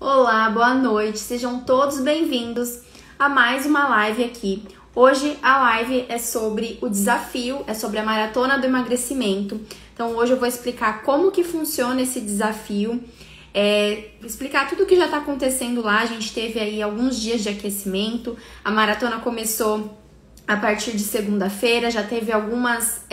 Olá, boa noite, sejam todos bem-vindos a mais uma live aqui. Hoje a live é sobre o desafio, é sobre a maratona do emagrecimento. Então hoje eu vou explicar como que funciona esse desafio, explicar tudo o que já está acontecendo lá. A gente teve aí alguns dias de aquecimento, a maratona começou a partir de segunda-feira, já teve algumas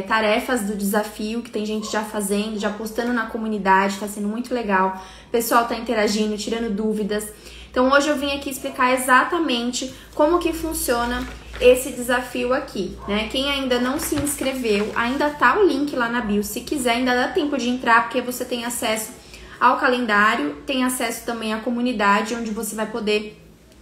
tarefas do desafio que tem gente já fazendo, já postando na comunidade, tá sendo muito legal. O pessoal tá interagindo, tirando dúvidas. Então hoje eu vim aqui explicar exatamente como que funciona esse desafio aqui, né? Quem ainda não se inscreveu, ainda tá o link lá na bio, se quiser ainda dá tempo de entrar, porque você tem acesso ao calendário, tem acesso também à comunidade, onde você vai poder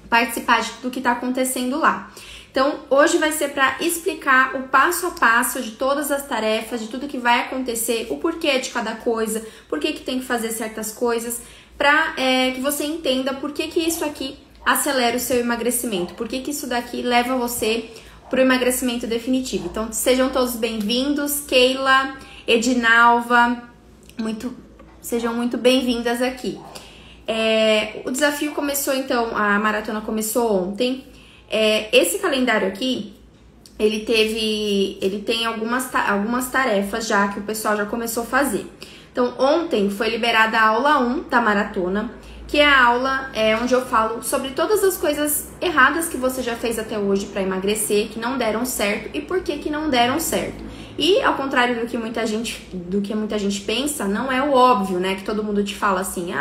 participar de tudo que tá acontecendo lá. Então, hoje vai ser para explicar o passo a passo de todas as tarefas, de tudo que vai acontecer, o porquê de cada coisa, por que tem que fazer certas coisas, para que você entenda por que isso aqui acelera o seu emagrecimento, por que isso daqui leva você para o emagrecimento definitivo. Então, sejam todos bem-vindos, Keila, Edinalva, sejam muito bem-vindas aqui. O desafio começou então, a maratona começou ontem. Esse calendário aqui, ele tem algumas tarefas já que o pessoal já começou a fazer. Então, ontem foi liberada a aula 1 da maratona, que é a aula onde eu falo sobre todas as coisas erradas que você já fez até hoje para emagrecer, que não deram certo e por que não deram certo. E, ao contrário do que muita gente pensa, não é o óbvio, né? Que todo mundo te fala assim,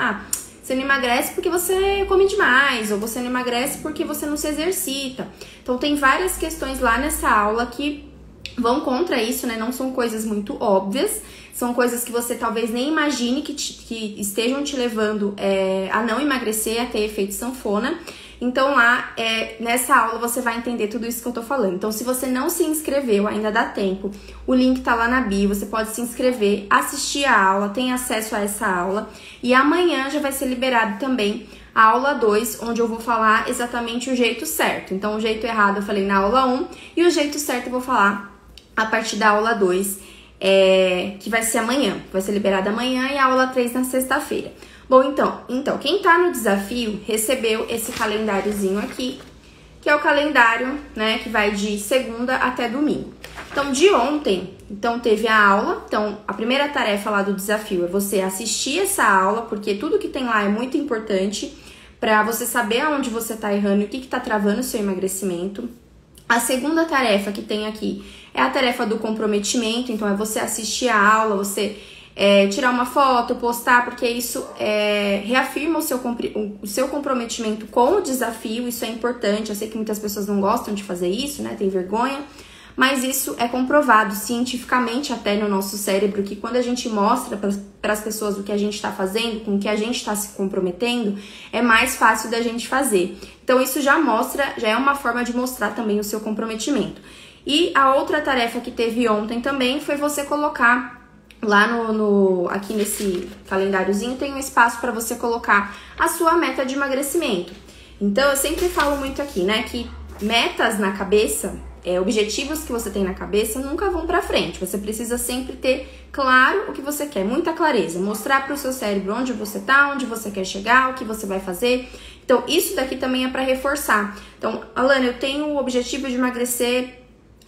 você não emagrece porque você come demais, ou você não emagrece porque você não se exercita. Então, tem várias questões lá nessa aula que vão contra isso, né? Não são coisas muito óbvias, são coisas que você talvez nem imagine que estejam te levando a não emagrecer, a ter efeito sanfona. Então, lá, nessa aula, você vai entender tudo isso que eu tô falando. Então, se você não se inscreveu, ainda dá tempo. O link tá lá na bio, você pode se inscrever, assistir a aula, tem acesso a essa aula. E amanhã já vai ser liberado também a aula 2, onde eu vou falar exatamente o jeito certo. Então, o jeito errado eu falei na aula 1 e o jeito certo eu vou falar a partir da aula 2, que vai ser amanhã. Vai ser liberada amanhã e a aula 3 na sexta-feira. Bom, então, quem tá no desafio recebeu esse calendáriozinho aqui, que é o calendário, né, que vai de segunda até domingo. Então, de ontem, teve a aula. Então, a primeira tarefa lá do desafio é você assistir essa aula, porque tudo que tem lá é muito importante para você saber aonde você tá errando e o que tá travando o seu emagrecimento. A segunda tarefa que tem aqui é a tarefa do comprometimento. Então, é você assistir a aula, você tirar uma foto, postar, porque isso reafirma o seu comprometimento com o desafio. Isso é importante. Eu sei que muitas pessoas não gostam de fazer isso, né? Tem vergonha, mas isso é comprovado cientificamente até no nosso cérebro, que quando a gente mostra para as pessoas o que a gente está fazendo, com o que a gente está se comprometendo, é mais fácil da gente fazer. Então isso já é uma forma de mostrar também o seu comprometimento. E a outra tarefa que teve ontem também foi você colocar lá aqui nesse calendáriozinho, tem um espaço para você colocar a sua meta de emagrecimento. Então, eu sempre falo muito aqui, né, que metas na cabeça, objetivos que você tem na cabeça nunca vão para frente. Você precisa sempre ter claro o que você quer, muita clareza, mostrar para o seu cérebro onde você tá, onde você quer chegar, o que você vai fazer. Então, isso daqui também é para reforçar. Então, Alana, eu tenho o objetivo de emagrecer,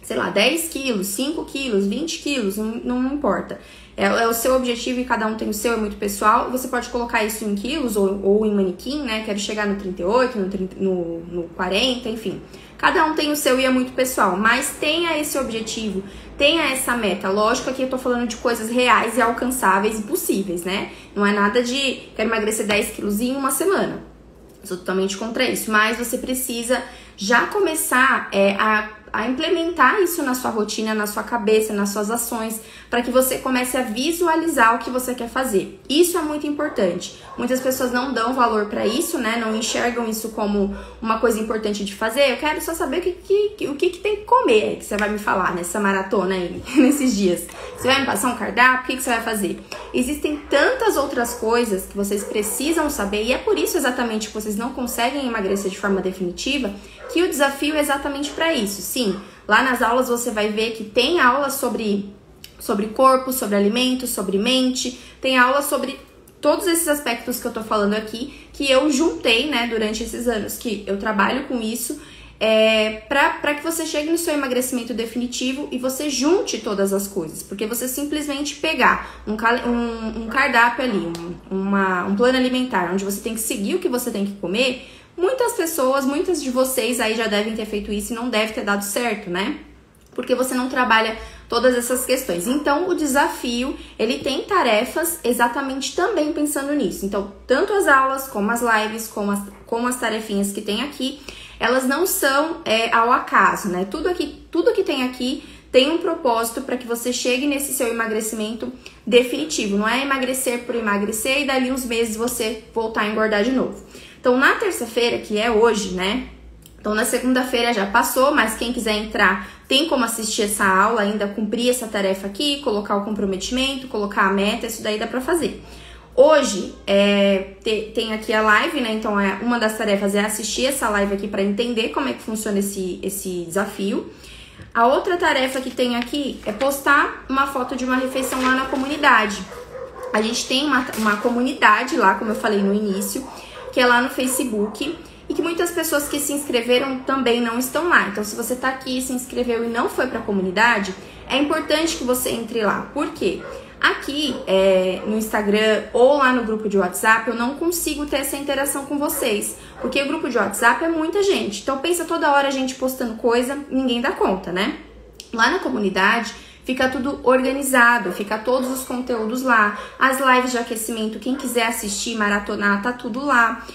sei lá, 10 quilos, 5 quilos, 20 quilos, não importa. É o seu objetivo e cada um tem o seu, é muito pessoal. Você pode colocar isso em quilos ou em manequim, né? Quero chegar no 38, no 40, enfim. Cada um tem o seu e é muito pessoal. Mas tenha esse objetivo, tenha essa meta. Lógico que eu tô falando de coisas reais e alcançáveis e possíveis, né? Não é nada de quero emagrecer 10 quilos em uma semana. Sou totalmente contra isso. Mas você precisa já começar a implementar isso na sua rotina, na sua cabeça, nas suas ações, para que você comece a visualizar o que você quer fazer. Isso é muito importante. Muitas pessoas não dão valor para isso, né? Não enxergam isso como uma coisa importante de fazer. Eu quero só saber o que tem que comer aí, que você vai me falar nessa maratona aí, nesses dias. Você vai me passar um cardápio? O que você vai fazer? Existem tantas outras coisas que vocês precisam saber, e é por isso exatamente que vocês não conseguem emagrecer de forma definitiva, que o desafio é exatamente para isso. Sim, lá nas aulas você vai ver que tem aula sobre corpo, sobre alimento, sobre mente, tem aula sobre todos esses aspectos que eu tô falando aqui, que eu juntei, né, durante esses anos que eu trabalho com isso, para que você chegue no seu emagrecimento definitivo e você junte todas as coisas. Porque você simplesmente pegar um cardápio ali, um plano alimentar, onde você tem que seguir o que você tem que comer, muitas de vocês aí já devem ter feito isso e não deve ter dado certo, né? Porque você não trabalha todas essas questões. Então, o desafio, ele tem tarefas exatamente também pensando nisso. Então, tanto as aulas, como as lives, como as tarefinhas que tem aqui, elas não são ao acaso, né? Tudo que tem aqui tem um propósito para que você chegue nesse seu emagrecimento definitivo. Não é emagrecer por emagrecer e dali uns meses você voltar a engordar de novo. Então, na terça-feira, que é hoje, né? Então, na segunda-feira já passou, mas quem quiser entrar tem como assistir essa aula, ainda cumprir essa tarefa aqui, colocar o comprometimento, colocar a meta, isso daí dá pra fazer. Hoje, tem aqui a live, né? Então, uma das tarefas é assistir essa live aqui para entender como é que funciona esse desafio. A outra tarefa que tem aqui é postar uma foto de uma refeição lá na comunidade. A gente tem uma comunidade lá, como eu falei no início, que é lá no Facebook, e que muitas pessoas que se inscreveram também não estão lá. Então, se você tá aqui, se inscreveu e não foi pra comunidade, é importante que você entre lá. Por quê? Aqui no Instagram ou lá no grupo de WhatsApp, eu não consigo ter essa interação com vocês. Porque o grupo de WhatsApp é muita gente. Então, pensa toda hora a gente postando coisa, ninguém dá conta, né? Lá na comunidade, fica tudo organizado, fica todos os conteúdos lá. As lives de aquecimento, quem quiser assistir, maratonar, tá tudo lá.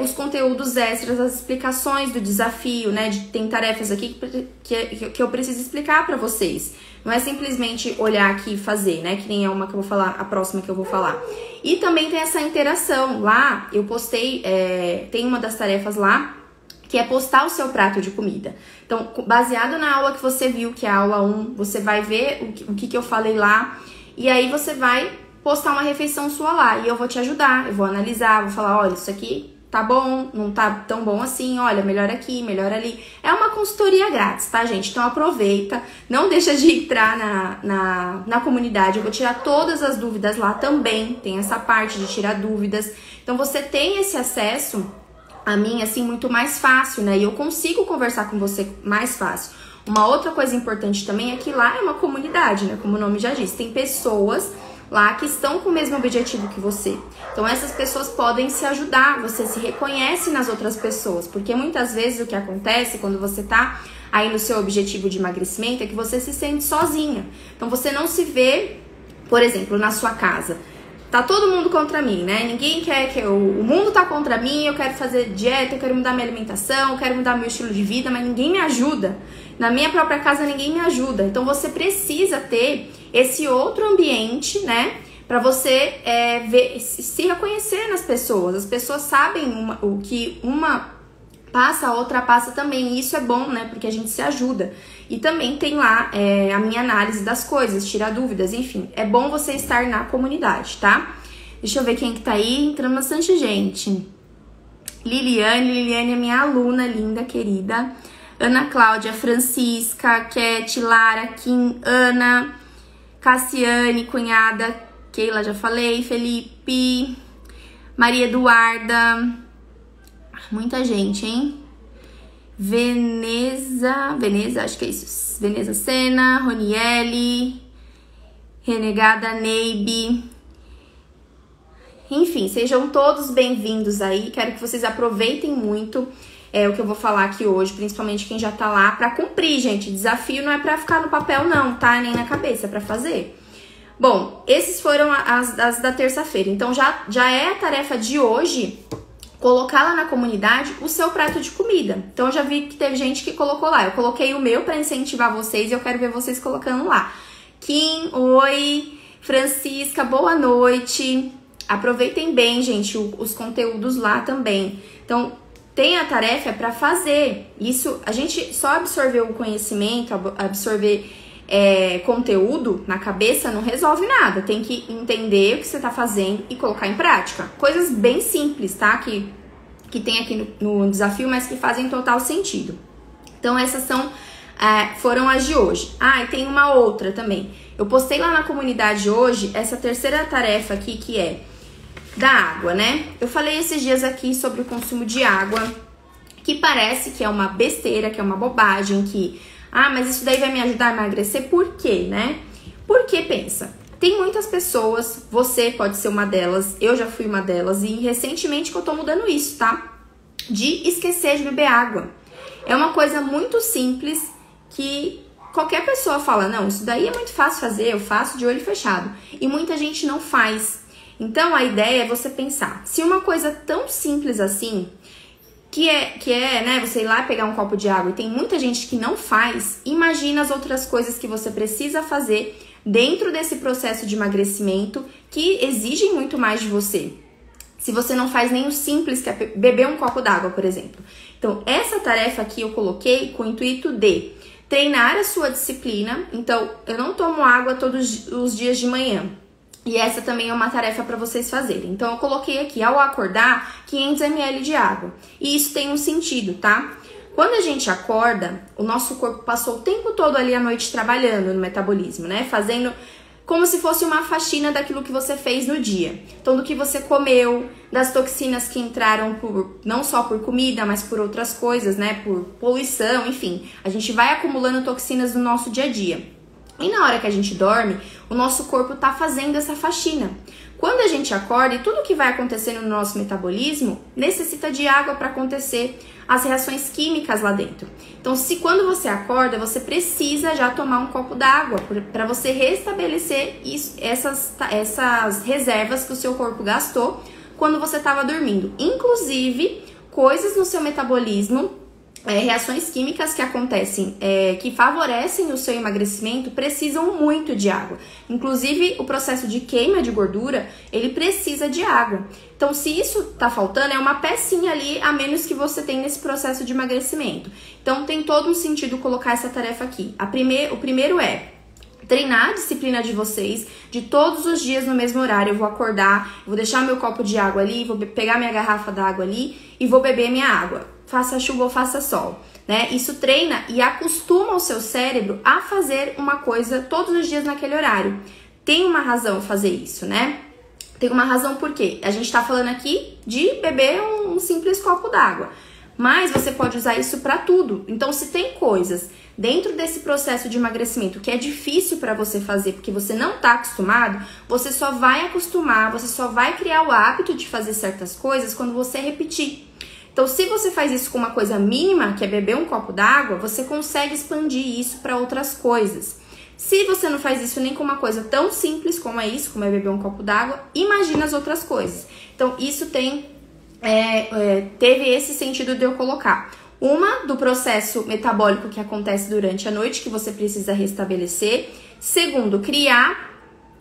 Os conteúdos extras, as explicações do desafio, né? Tem tarefas aqui que eu preciso explicar pra vocês. Não é simplesmente olhar aqui e fazer, né? Que nem é uma que eu vou falar, a próxima que eu vou falar. E também tem essa interação. Lá, eu postei, tem uma das tarefas lá, que é postar o seu prato de comida. Então, baseado na aula que você viu, que é a aula 1, você vai ver o que eu falei lá. E aí, você vai postar uma refeição sua lá. E eu vou te ajudar, eu vou analisar, vou falar, olha, isso aqui tá bom, não tá tão bom assim, olha, melhor aqui, melhor ali. É uma consultoria grátis, tá, gente? Então aproveita, não deixa de entrar na comunidade, eu vou tirar todas as dúvidas lá também, tem essa parte de tirar dúvidas. Então você tem esse acesso a mim, assim, muito mais fácil, né? E eu consigo conversar com você mais fácil. Uma outra coisa importante também é que lá é uma comunidade, né? Como o nome já diz, tem pessoas lá que estão com o mesmo objetivo que você. Então essas pessoas podem se ajudar, você se reconhece nas outras pessoas, porque muitas vezes o que acontece quando você tá aí no seu objetivo de emagrecimento é que você se sente sozinha. Então você não se vê, por exemplo, na sua casa. Tá todo mundo contra mim, né? Ninguém quer que o mundo tá contra mim, eu quero fazer dieta, eu quero mudar minha alimentação, eu quero mudar meu estilo de vida, mas ninguém me ajuda. Na minha própria casa ninguém me ajuda. Então você precisa ter esse outro ambiente, né? Pra você se reconhecer nas pessoas. As pessoas sabem o que uma passa, a outra passa também. E isso é bom, né? Porque a gente se ajuda. E também tem lá a minha análise das coisas, tirar dúvidas, enfim. É bom você estar na comunidade, tá? Deixa eu ver quem que tá aí. Entrando bastante gente. Liliane é minha aluna linda, querida. Ana Cláudia, Francisca, Cat, Lara, Kim, Ana, Cassiane, cunhada, Keila, já falei, Felipe, Maria Eduarda, muita gente, hein? Veneza, acho que é isso. Veneza Sena, Roniele, Renegada, Neibe. Enfim, sejam todos bem-vindos aí. Quero que vocês aproveitem muito o que eu vou falar aqui hoje, principalmente quem já tá lá, pra cumprir, gente. Desafio não é pra ficar no papel, não, tá? Nem na cabeça, é pra fazer. Bom, esses foram as da terça-feira. Então, já é a tarefa de hoje colocar lá na comunidade o seu prato de comida. Então, eu já vi que teve gente que colocou lá. Eu coloquei o meu pra incentivar vocês e eu quero ver vocês colocando lá. Kim, oi. Francisca, boa noite. Aproveitem bem, gente, os conteúdos lá também. Então, tem a tarefa pra fazer. Isso, a gente só absorver o conhecimento, absorver conteúdo na cabeça não resolve nada. Tem que entender o que você tá fazendo e colocar em prática. Coisas bem simples, tá? Que tem aqui no desafio, mas que fazem total sentido. Então, essas foram as de hoje. E tem uma outra também. Eu postei lá na comunidade hoje essa terceira tarefa aqui, que é da água, né? Eu falei esses dias aqui sobre o consumo de água, que parece que é uma besteira, que é uma bobagem, que... Ah, mas isso daí vai me ajudar a emagrecer, por quê, né? Porque, pensa, tem muitas pessoas, você pode ser uma delas, eu já fui uma delas, e recentemente que eu tô mudando isso, tá? De esquecer de beber água. É uma coisa muito simples que qualquer pessoa fala, não, isso daí é muito fácil fazer, eu faço de olho fechado. E muita gente não faz. Então, a ideia é você pensar, se uma coisa tão simples assim, que é, né, você ir lá pegar um copo de água e tem muita gente que não faz, imagina as outras coisas que você precisa fazer dentro desse processo de emagrecimento que exigem muito mais de você. Se você não faz nem o simples, que é beber um copo d'água, por exemplo. Então, essa tarefa aqui eu coloquei com o intuito de treinar a sua disciplina. Então, eu não tomo água todos os dias de manhã. E essa também é uma tarefa para vocês fazerem. Então, eu coloquei aqui, ao acordar, 500 ml de água. E isso tem um sentido, tá? Quando a gente acorda, o nosso corpo passou o tempo todo ali à noite trabalhando no metabolismo, né? Fazendo como se fosse uma faxina daquilo que você fez no dia. Então, do que você comeu, das toxinas que entraram não só por comida, mas por outras coisas, né? Por poluição, enfim. A gente vai acumulando toxinas no nosso dia a dia. E na hora que a gente dorme, o nosso corpo tá fazendo essa faxina. Quando a gente acorda e tudo que vai acontecendo no nosso metabolismo necessita de água para acontecer as reações químicas lá dentro. Então, se quando você acorda, você precisa já tomar um copo d'água para você restabelecer essas reservas que o seu corpo gastou quando você estava dormindo. Inclusive, coisas no seu metabolismo, reações químicas que acontecem, que favorecem o seu emagrecimento, precisam muito de água. Inclusive, o processo de queima de gordura, ele precisa de água. Então, se isso tá faltando, é uma pecinha ali a menos que você tem nesse processo de emagrecimento. Então, tem todo um sentido colocar essa tarefa aqui. O primeiro é treinar a disciplina de vocês, de todos os dias no mesmo horário. Eu vou acordar, vou deixar meu copo de água ali, vou pegar minha garrafa d'água ali e vou beber minha água. Faça chuva ou faça sol, né? Isso treina e acostuma o seu cérebro a fazer uma coisa todos os dias naquele horário. Tem uma razão fazer isso, né? Tem uma razão por quê? A gente tá falando aqui de beber um simples copo d'água, mas você pode usar isso para tudo. Então, se tem coisas dentro desse processo de emagrecimento que é difícil para você fazer porque você não tá acostumado, você só vai acostumar, você só vai criar o hábito de fazer certas coisas quando você repetir. Então, se você faz isso com uma coisa mínima, que é beber um copo d'água, você consegue expandir isso para outras coisas. Se você não faz isso nem com uma coisa tão simples como é isso, como é beber um copo d'água, imagina as outras coisas. Então, isso teve esse sentido de eu colocar. Uma, do processo metabólico que acontece durante a noite, que você precisa restabelecer. Segundo, criar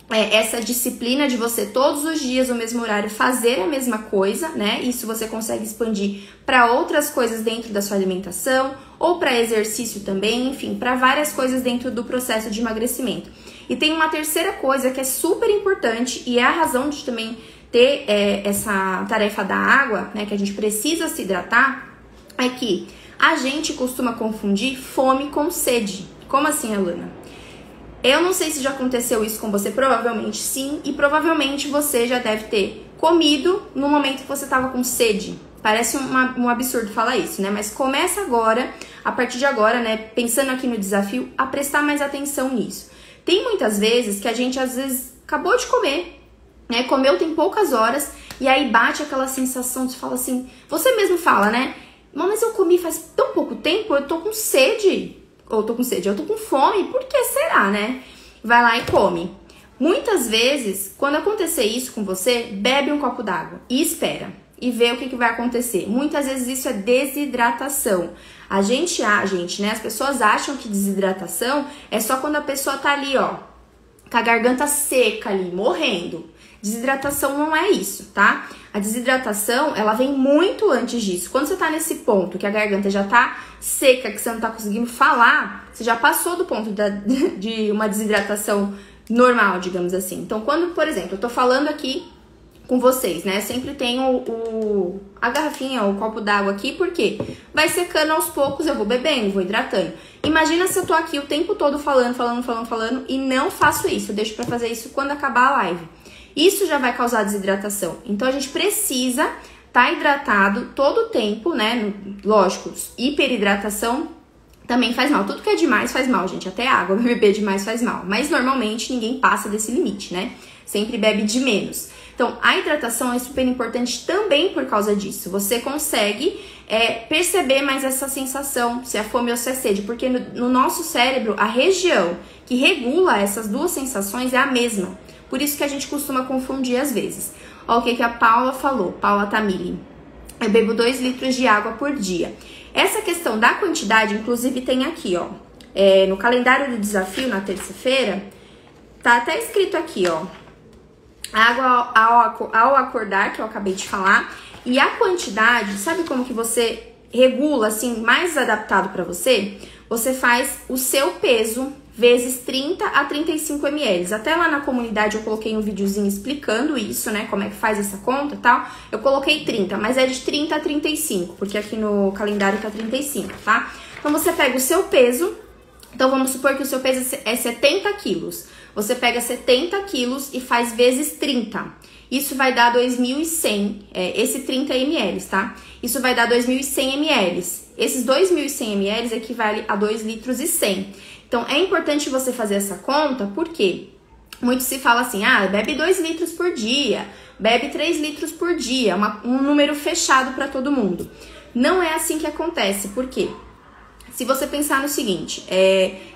essa disciplina de você todos os dias no mesmo horário fazer a mesma coisa, né? Isso você consegue expandir para outras coisas dentro da sua alimentação ou para exercício também, enfim, para várias coisas dentro do processo de emagrecimento. E tem uma terceira coisa que é super importante e é a razão de também ter essa tarefa da água, né? Que a gente precisa se hidratar, é que a gente costuma confundir fome com sede. Como assim, Alana? Eu não sei se já aconteceu isso com você, provavelmente sim, e provavelmente você já deve ter comido no momento que você estava com sede. Parece um absurdo falar isso, né? Mas começa agora, a partir de agora, né, pensando aqui no desafio, a prestar mais atenção nisso. Tem muitas vezes que a gente, às vezes, acabou de comer, né? Comeu tem poucas horas, e aí bate aquela sensação de falar assim, você mesmo fala, né? Mas eu comi faz tão pouco tempo, eu tô com sede. Eu tô com fome, por que será, né? Vai lá e come. Muitas vezes, quando acontecer isso com você, bebe um copo d'água e espera. E vê o que vai acontecer. Muitas vezes isso é desidratação. Né? As pessoas acham que desidratação é só quando a pessoa tá ali, ó, com a garganta seca ali, morrendo. Desidratação não é isso, tá? A desidratação, ela vem muito antes disso. Quando você tá nesse ponto que a garganta já tá seca, que você não tá conseguindo falar, você já passou do ponto de uma desidratação normal, digamos assim. Então, quando, por exemplo, eu tô falando aqui com vocês, né? Sempre tenho a garrafinha, o copo d'água aqui, porque vai secando aos poucos, eu vou bebendo, vou hidratando. Imagina se eu tô aqui o tempo todo falando e não faço isso. Eu deixo pra fazer isso quando acabar a live. Isso já vai causar desidratação. Então a gente precisa estar hidratado todo o tempo, né? Lógico, hiperidratação também faz mal. Tudo que é demais faz mal, gente. Até água, beber demais faz mal. Mas normalmente ninguém passa desse limite, né? Sempre bebe de menos. Então, a hidratação é super importante também por causa disso. Você consegue perceber mais essa sensação, se é fome ou se é sede. Porque no nosso cérebro, a região que regula essas duas sensações é a mesma. Por isso que a gente costuma confundir às vezes. Olha o que a Paula falou, Paula Tamili. Eu bebo 2 litros de água por dia. Essa questão da quantidade, inclusive, tem aqui, ó. No calendário do desafio, na terça-feira, tá até escrito aqui, ó. Água ao acordar, que eu acabei de falar. E a quantidade, sabe como que você regula, assim, mais adaptado pra você? Você faz o seu peso vezes 30 a 35 ml. Até lá na comunidade eu coloquei um videozinho explicando isso, né? Como é que faz essa conta e tal. Eu coloquei 30, mas é de 30 a 35, porque aqui no calendário tá 35, tá? Então você pega o seu peso. Então vamos supor que o seu peso é 70 quilos. Você pega 70 quilos e faz vezes 30. Isso vai dar 2.100, esse 30 ml, tá? Isso vai dar 2.100 ml. Esses 2.100 ml equivale a 2 litros e 100. Então, é importante você fazer essa conta, porque muito se fala assim, bebe 2 litros por dia, bebe 3 litros por dia, um número fechado para todo mundo. Não é assim que acontece, por quê? Se você pensar no seguinte,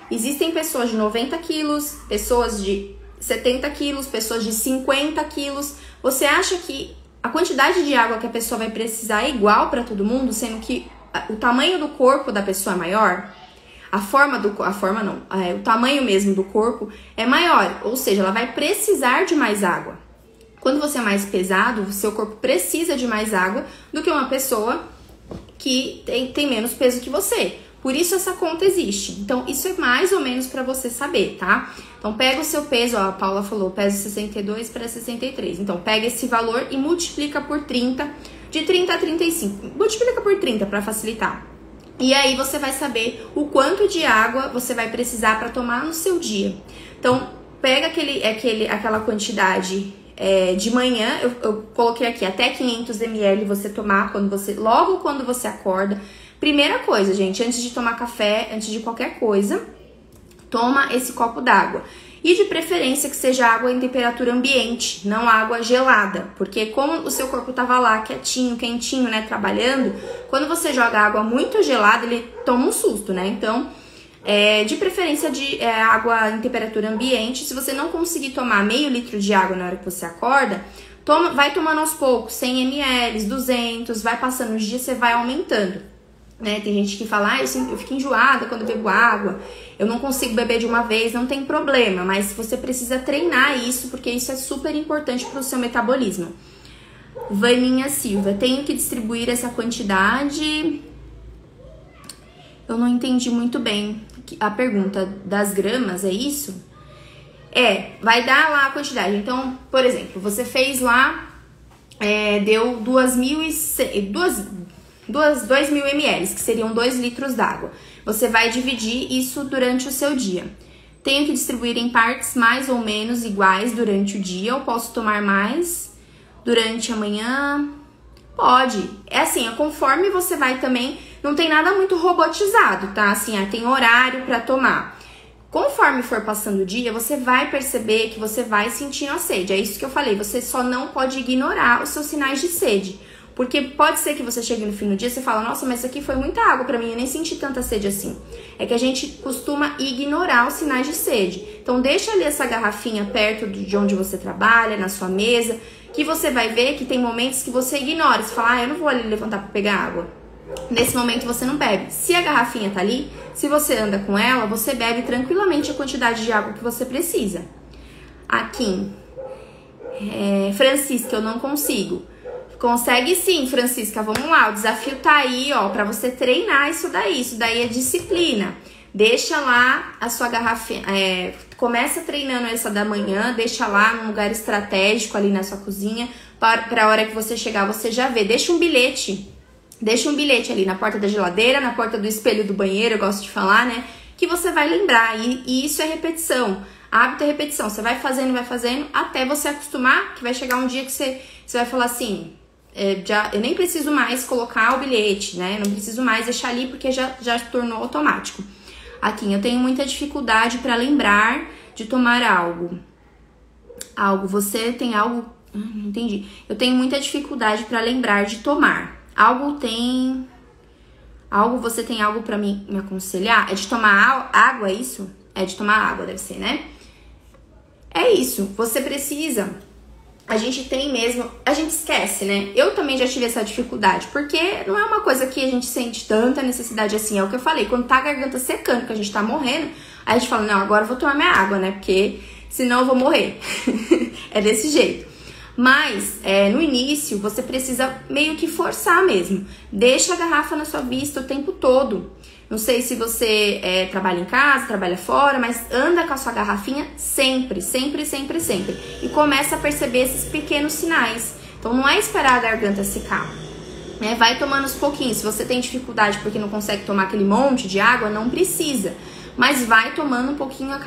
existem pessoas de 90 quilos, pessoas de 70 quilos, pessoas de 50 quilos. Você acha que a quantidade de água que a pessoa vai precisar é igual para todo mundo, sendo que o tamanho do corpo da pessoa é maior? O tamanho mesmo do corpo é maior, ou seja, ela vai precisar de mais água. Quando você é mais pesado, o seu corpo precisa de mais água do que uma pessoa que tem menos peso que você. Por isso essa conta existe. Então, isso é mais ou menos para você saber, tá? Então, pega o seu peso, ó, a Paula falou, peso 62 para 63. Então, pega esse valor e multiplica por 30, de 30 a 35. Multiplica por 30 para facilitar. E aí você vai saber o quanto de água você vai precisar para tomar no seu dia. Então, pega aquela quantidade de manhã, eu coloquei aqui até 500 ml você tomar logo quando você acorda. Primeira coisa, gente, antes de tomar café, antes de qualquer coisa, toma esse copo d'água. E de preferência que seja água em temperatura ambiente, não água gelada. Porque como o seu corpo tava lá quietinho, quentinho, né, trabalhando, quando você joga água muito gelada, ele toma um susto, né? Então, de preferência de água em temperatura ambiente. Se você não conseguir tomar meio litro de água na hora que você acorda, vai tomando aos poucos, 100 ml, 200, vai passando os dias, você vai aumentando. Né? Tem gente que fala, eu fico enjoada quando bebo água, eu não consigo beber de uma vez, não tem problema, mas você precisa treinar isso, porque isso é super importante para o seu metabolismo. Vaninha Silva, tenho que distribuir essa quantidade? Eu não entendi muito bem a pergunta das gramas, é isso? Vai dar lá a quantidade. Então, por exemplo, você fez lá, deu 2.000 ml, que seriam 2 litros d'água. Você vai dividir isso durante o seu dia. Tenho que distribuir em partes mais ou menos iguais durante o dia, ou posso tomar mais durante a manhã? Pode. É assim, conforme você vai também, não tem nada muito robotizado, tá? Assim, tem horário para tomar. Conforme for passando o dia, você vai perceber que você vai sentindo a sede. É isso que eu falei, você só não pode ignorar os seus sinais de sede. Porque pode ser que você chegue no fim do dia e você fala, nossa, mas isso aqui foi muita água pra mim, eu nem senti tanta sede assim. É que a gente costuma ignorar os sinais de sede. Então deixa ali essa garrafinha perto de onde você trabalha, na sua mesa, que você vai ver que tem momentos que você ignora. Você fala, eu não vou ali levantar pra pegar água. Nesse momento você não bebe. Se a garrafinha tá ali, se você anda com ela, você bebe tranquilamente a quantidade de água que você precisa. Aqui, Francisca, eu não consigo. Consegue sim, Francisca, vamos lá, o desafio tá aí, ó, pra você treinar isso daí é disciplina. Deixa lá a sua garrafinha, começa treinando essa da manhã, deixa lá num lugar estratégico ali na sua cozinha, pra hora que você chegar, você já vê. Deixa um bilhete ali na porta da geladeira, na porta do espelho do banheiro, eu gosto de falar, né, que você vai lembrar, e isso é repetição. Hábito é repetição. Você vai fazendo, até você acostumar, que vai chegar um dia que você vai falar assim, eu nem preciso mais colocar o bilhete, né? Não preciso mais deixar ali porque já tornou automático. Aqui, eu tenho muita dificuldade para lembrar de tomar algo. Você tem algo... Não entendi. Eu tenho muita dificuldade para lembrar de tomar. Você tem algo para me aconselhar? É de tomar água, é isso? É de tomar água, deve ser, né? É isso. Você precisa... A gente esquece, né? Eu também já tive essa dificuldade, porque não é uma coisa que a gente sente tanta necessidade assim. É o que eu falei, quando tá a garganta secando, que a gente tá morrendo, aí a gente fala, não, agora eu vou tomar minha água, né? Porque senão eu vou morrer. É desse jeito. Mas, no início, você precisa meio que forçar mesmo. Deixa a garrafa na sua vista o tempo todo. Não sei se você trabalha em casa, trabalha fora, mas anda com a sua garrafinha sempre, sempre, sempre, sempre. E começa a perceber esses pequenos sinais. Então, não é esperar a garganta secar. Vai tomando aos pouquinhos. Se você tem dificuldade porque não consegue tomar aquele monte de água, não precisa. Mas vai tomando um pouquinho a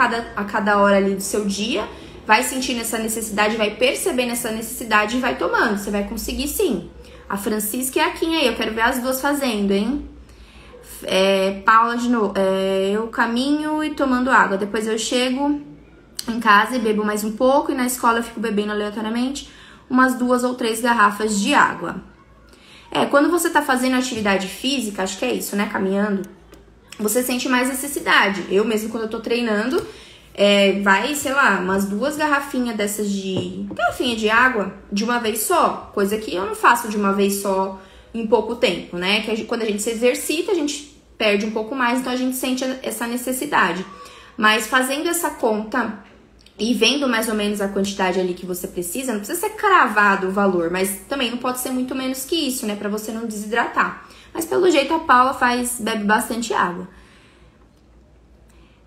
cada hora ali do seu dia. Vai sentindo essa necessidade, vai percebendo essa necessidade e vai tomando. Você vai conseguir sim. A Francisca e a Kim aí, eu quero ver as duas fazendo, hein? Paula de novo. Eu caminho e tomando água. Depois eu chego em casa e bebo mais um pouco. E na escola eu fico bebendo aleatoriamente umas 2 ou 3 garrafas de água. Quando você tá fazendo atividade física, acho que é isso, né? Caminhando, você sente mais necessidade. Eu mesmo, quando eu tô treinando... vai, sei lá, umas 2 garrafinhas dessas garrafinha de água de uma vez só, coisa que eu não faço de uma vez só em pouco tempo, né? Que quando a gente se exercita, a gente perde um pouco mais, então a gente sente essa necessidade. Mas fazendo essa conta e vendo mais ou menos a quantidade ali que você precisa, não precisa ser cravado o valor, mas também não pode ser muito menos que isso, né? Pra você não desidratar. Mas pelo jeito a Paula bebe bastante água.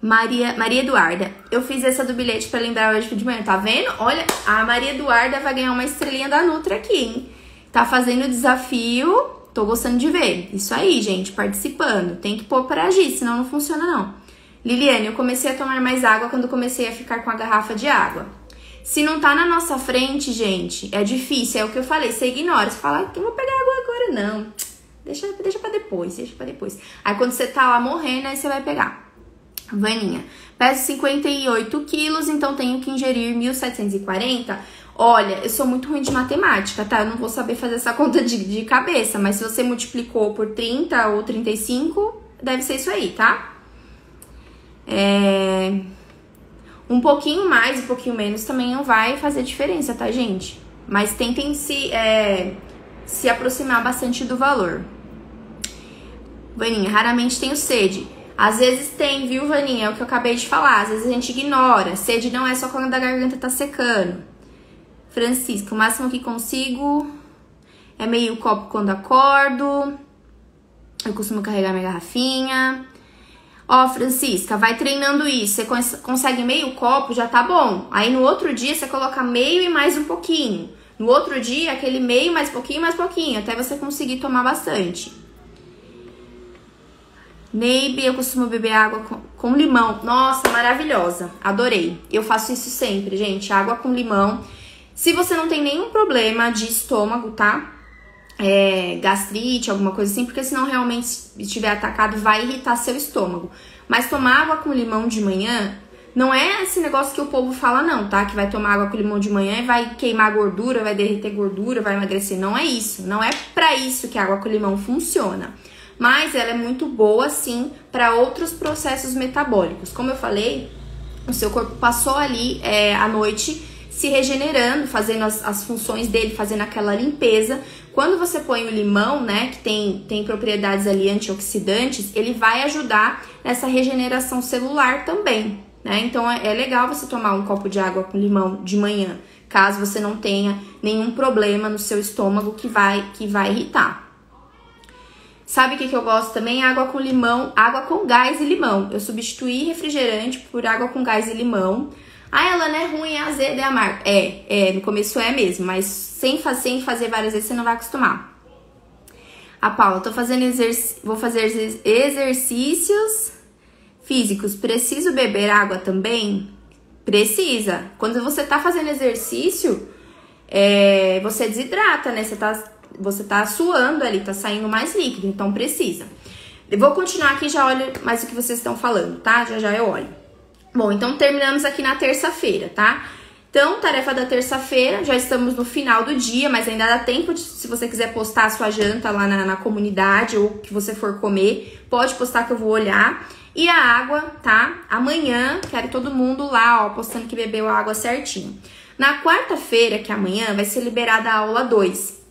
Maria Eduarda, eu fiz essa do bilhete pra lembrar hoje de manhã, tá vendo? Olha, a Maria Eduarda vai ganhar uma estrelinha da Nutra aqui, hein? Tá fazendo o desafio, tô gostando de ver. Isso aí, gente, participando. Tem que pôr pra agir, senão não funciona não. Liliane, eu comecei a tomar mais água quando comecei a ficar com a garrafa de água. Se não tá na nossa frente, gente, é difícil, é o que eu falei, você ignora. Você fala, eu vou pegar água agora, não. Deixa pra depois. Aí quando você tá lá morrendo, aí você vai pegar. Vaninha, peso 58 quilos, então tenho que ingerir 1.740. Olha, eu sou muito ruim de matemática, tá? Eu não vou saber fazer essa conta de cabeça, mas se você multiplicou por 30 ou 35, deve ser isso aí, tá? Um pouquinho mais, um pouquinho menos também não vai fazer diferença, tá, gente? Mas tentem se aproximar bastante do valor. Vaninha, raramente tenho sede. Às vezes tem, viu, Vaninha? É o que eu acabei de falar. Às vezes a gente ignora. Sede não é só quando a garganta tá secando. Francisca, o máximo que consigo é meio copo quando acordo. Eu costumo carregar minha garrafinha. Ó, Francisca, vai treinando isso. Você consegue meio copo, já tá bom. Aí no outro dia você coloca meio e mais um pouquinho. No outro dia, aquele meio, mais pouquinho, até você conseguir tomar bastante. Neibe, eu costumo beber água com limão. Nossa, maravilhosa. Adorei. Eu faço isso sempre, gente. Água com limão. Se você não tem nenhum problema de estômago, tá? Gastrite, alguma coisa assim, porque senão realmente, se estiver atacado, vai irritar seu estômago. Mas tomar água com limão de manhã não é esse negócio que o povo fala, não, tá? Que vai tomar água com limão de manhã e vai queimar gordura, vai derreter gordura, vai emagrecer. Não é isso. Não é pra isso que a água com limão funciona. Mas ela é muito boa, sim, para outros processos metabólicos. Como eu falei, o seu corpo passou ali à noite se regenerando, fazendo as funções dele, fazendo aquela limpeza. Quando você põe o limão, né, que tem propriedades ali antioxidantes, ele vai ajudar nessa regeneração celular também, né? Então é legal você tomar um copo de água com limão de manhã, caso você não tenha nenhum problema no seu estômago que vai irritar. Sabe o que eu gosto também? Água com limão, água com gás e limão. Eu substituí refrigerante por água com gás e limão. Ah, ela não é ruim, é azeda, é amargo. No começo é mesmo, mas sem fazer várias vezes você não vai acostumar. A Paula, vou fazer exercícios físicos. Preciso beber água também? Precisa. Quando você tá fazendo exercício, você desidrata, né? Você tá suando ali, tá saindo mais líquido, então precisa. Eu vou continuar aqui, já olho mais o que vocês estão falando, tá? Já eu olho. Bom, então terminamos aqui na terça-feira, tá? Então, tarefa da terça-feira, já estamos no final do dia, mas ainda dá tempo se você quiser postar a sua janta lá na comunidade ou o que você for comer, pode postar que eu vou olhar. E a água, tá? Amanhã, quero todo mundo lá, ó, postando que bebeu a água certinho. Na quarta-feira, que é amanhã, vai ser liberada a aula 2,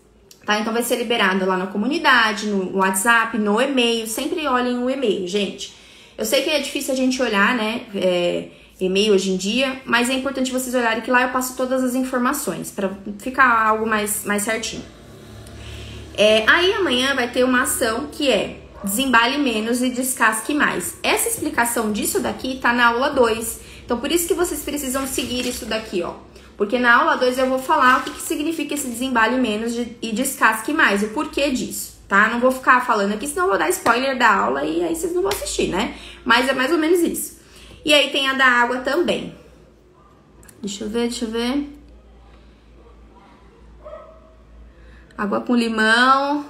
tá? Então vai ser liberada lá na comunidade, no WhatsApp, no e-mail. Sempre olhem o e-mail, gente. Eu sei que é difícil a gente olhar, né? E-mail hoje em dia, mas é importante vocês olharem que lá eu passo todas as informações para ficar algo mais certinho. Aí amanhã vai ter uma ação que é desembale menos e descasque mais. Essa explicação disso daqui tá na aula 2. Então por isso que vocês precisam seguir isso daqui, ó. Porque na aula 2 eu vou falar o que significa esse desembale menos e descasque mais, o porquê disso, tá? Não vou ficar falando aqui, senão eu vou dar spoiler da aula e aí vocês não vão assistir, né? Mas é mais ou menos isso. E aí tem a da água também. Deixa eu ver. Água com limão.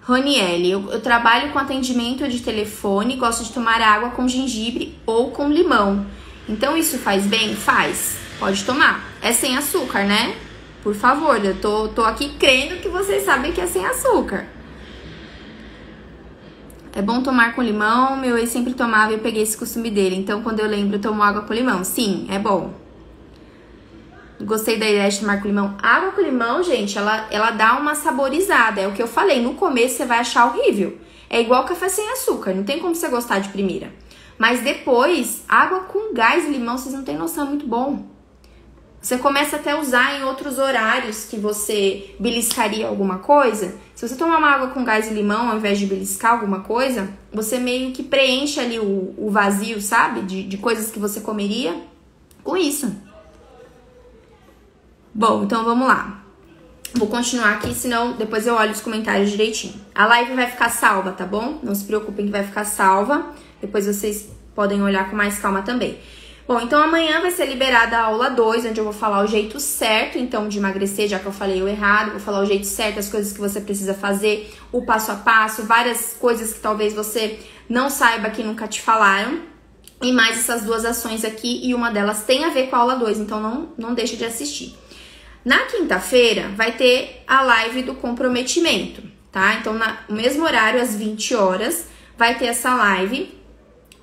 Roniele, eu trabalho com atendimento de telefone, gosto de tomar água com gengibre ou com limão. Então isso faz bem? Faz. Pode tomar. É sem açúcar, né? Por favor, eu tô aqui crendo que vocês sabem que é sem açúcar. É bom tomar com limão, meu ex sempre tomava e eu peguei esse costume dele. Então, quando eu lembro, eu tomo água com limão. Sim, é bom. Gostei da ideia de tomar com limão. Água com limão, gente, ela dá uma saborizada. É o que eu falei, no começo você vai achar horrível. É igual café sem açúcar, não tem como você gostar de primeira. Mas depois, água com gás e limão, vocês não têm noção, é muito bom. Você começa até a usar em outros horários que você beliscaria alguma coisa. Se você tomar uma água com gás e limão, ao invés de beliscar alguma coisa, você meio que preenche ali o vazio, sabe? De coisas que você comeria com isso. Bom, então vamos lá. Vou continuar aqui, senão depois eu olho os comentários direitinho. A live vai ficar salva, tá bom? Não se preocupem que vai ficar salva. Depois vocês podem olhar com mais calma também. Bom, então amanhã vai ser liberada a aula 2, onde eu vou falar o jeito certo, então, de emagrecer, já que eu falei o errado, vou falar o jeito certo, as coisas que você precisa fazer, o passo a passo, várias coisas que talvez você não saiba que nunca te falaram, e mais essas duas ações aqui, e uma delas tem a ver com a aula 2, então não deixe de assistir. Na quinta-feira vai ter a live do comprometimento, tá? Então, no mesmo horário, às 20 horas, vai ter essa live.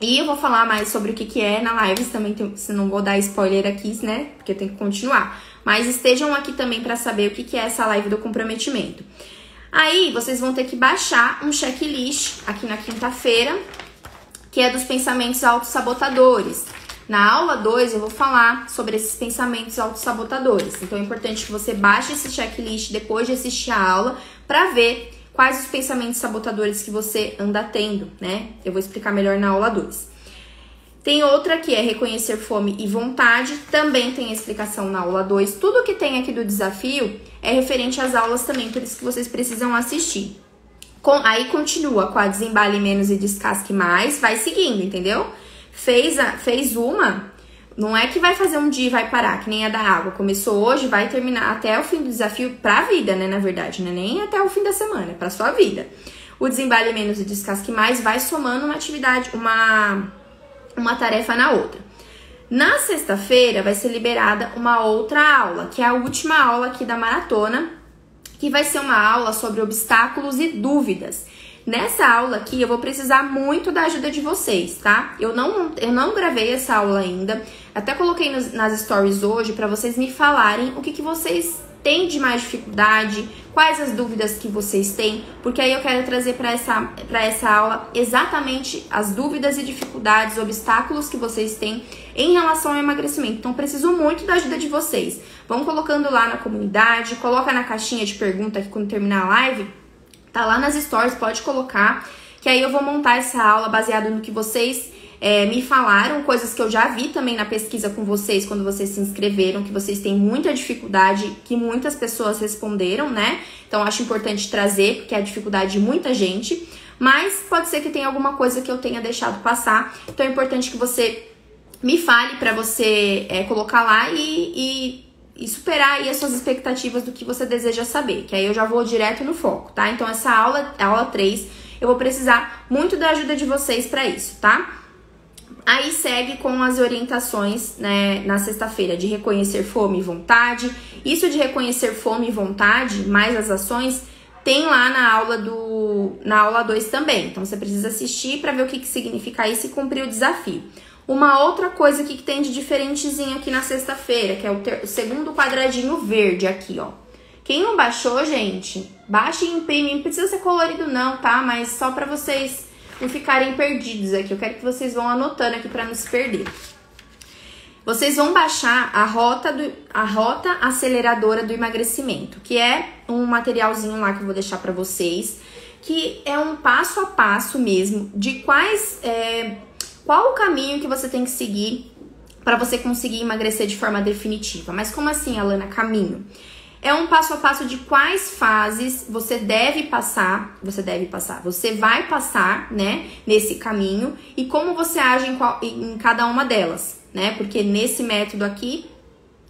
E eu vou falar mais sobre o que é na live, também se não vou dar spoiler aqui, né? Porque eu tenho que continuar. Mas estejam aqui também para saber o que é essa live do comprometimento. Aí, vocês vão ter que baixar um checklist aqui na quinta-feira, que é dos pensamentos autossabotadores. Na aula 2, eu vou falar sobre esses pensamentos autossabotadores. Então, é importante que você baixe esse checklist depois de assistir a aula para ver quais os pensamentos sabotadores que você anda tendo, né? Eu vou explicar melhor na aula 2. Tem outra que é reconhecer fome e vontade, também tem a explicação na aula 2. Tudo que tem aqui do desafio é referente às aulas também, por isso que vocês precisam assistir. Aí continua com a desembale menos e descasque mais, vai seguindo, entendeu? Fez uma, não é que vai fazer um dia e vai parar, que nem a da água. Começou hoje, vai terminar até o fim do desafio pra vida, né, na verdade, né? Nem até o fim da semana, é pra sua vida. O desembale menos e descasque mais vai somando uma atividade, uma tarefa na outra. Na sexta-feira vai ser liberada uma outra aula, que é a última aula aqui da maratona, que vai ser uma aula sobre obstáculos e dúvidas. Nessa aula aqui eu vou precisar muito da ajuda de vocês, tá? Eu não gravei essa aula ainda, até coloquei nas stories hoje para vocês me falarem o que vocês têm de mais dificuldade, quais as dúvidas que vocês têm, porque aí eu quero trazer para essa aula exatamente as dúvidas e dificuldades, obstáculos que vocês têm em relação ao emagrecimento. Então, preciso muito da ajuda de vocês. Vão colocando lá na comunidade, coloca na caixinha de pergunta aqui quando terminar a live, tá lá nas stories, pode colocar, que aí eu vou montar essa aula baseado no que vocês me falaram coisas que eu já vi também na pesquisa com vocês, quando vocês se inscreveram, que vocês têm muita dificuldade, que muitas pessoas responderam, né? Então, acho importante trazer, porque é a dificuldade de muita gente. Mas pode ser que tenha alguma coisa que eu tenha deixado passar. Então, é importante que você me fale para você colocar lá e superar aí as suas expectativas do que você deseja saber. Que aí eu já vou direto no foco, tá? Então, essa aula 3, eu vou precisar muito da ajuda de vocês para isso, tá? Aí segue com as orientações, né, na sexta-feira, de reconhecer fome e vontade. Isso de reconhecer fome e vontade, mais as ações, tem lá na aula 2 também. Então, você precisa assistir para ver o que significa isso e cumprir o desafio. Uma outra coisa que tem de diferentezinho aqui na sexta-feira, que é o segundo quadradinho verde aqui, ó. Quem não baixou, gente, baixe e imprime. Não precisa ser colorido não, tá? Mas só para vocês não ficarem perdidos aqui. Eu quero que vocês vão anotando aqui para não se perder. Vocês vão baixar a rota aceleradora do emagrecimento, que é um materialzinho lá que eu vou deixar para vocês, que é um passo a passo mesmo de qual o caminho que você tem que seguir para você conseguir emagrecer de forma definitiva. Mas como assim, Alana, caminho? É um passo a passo de quais fases você vai passar, né, nesse caminho e como você age em cada uma delas, né? Porque nesse método aqui,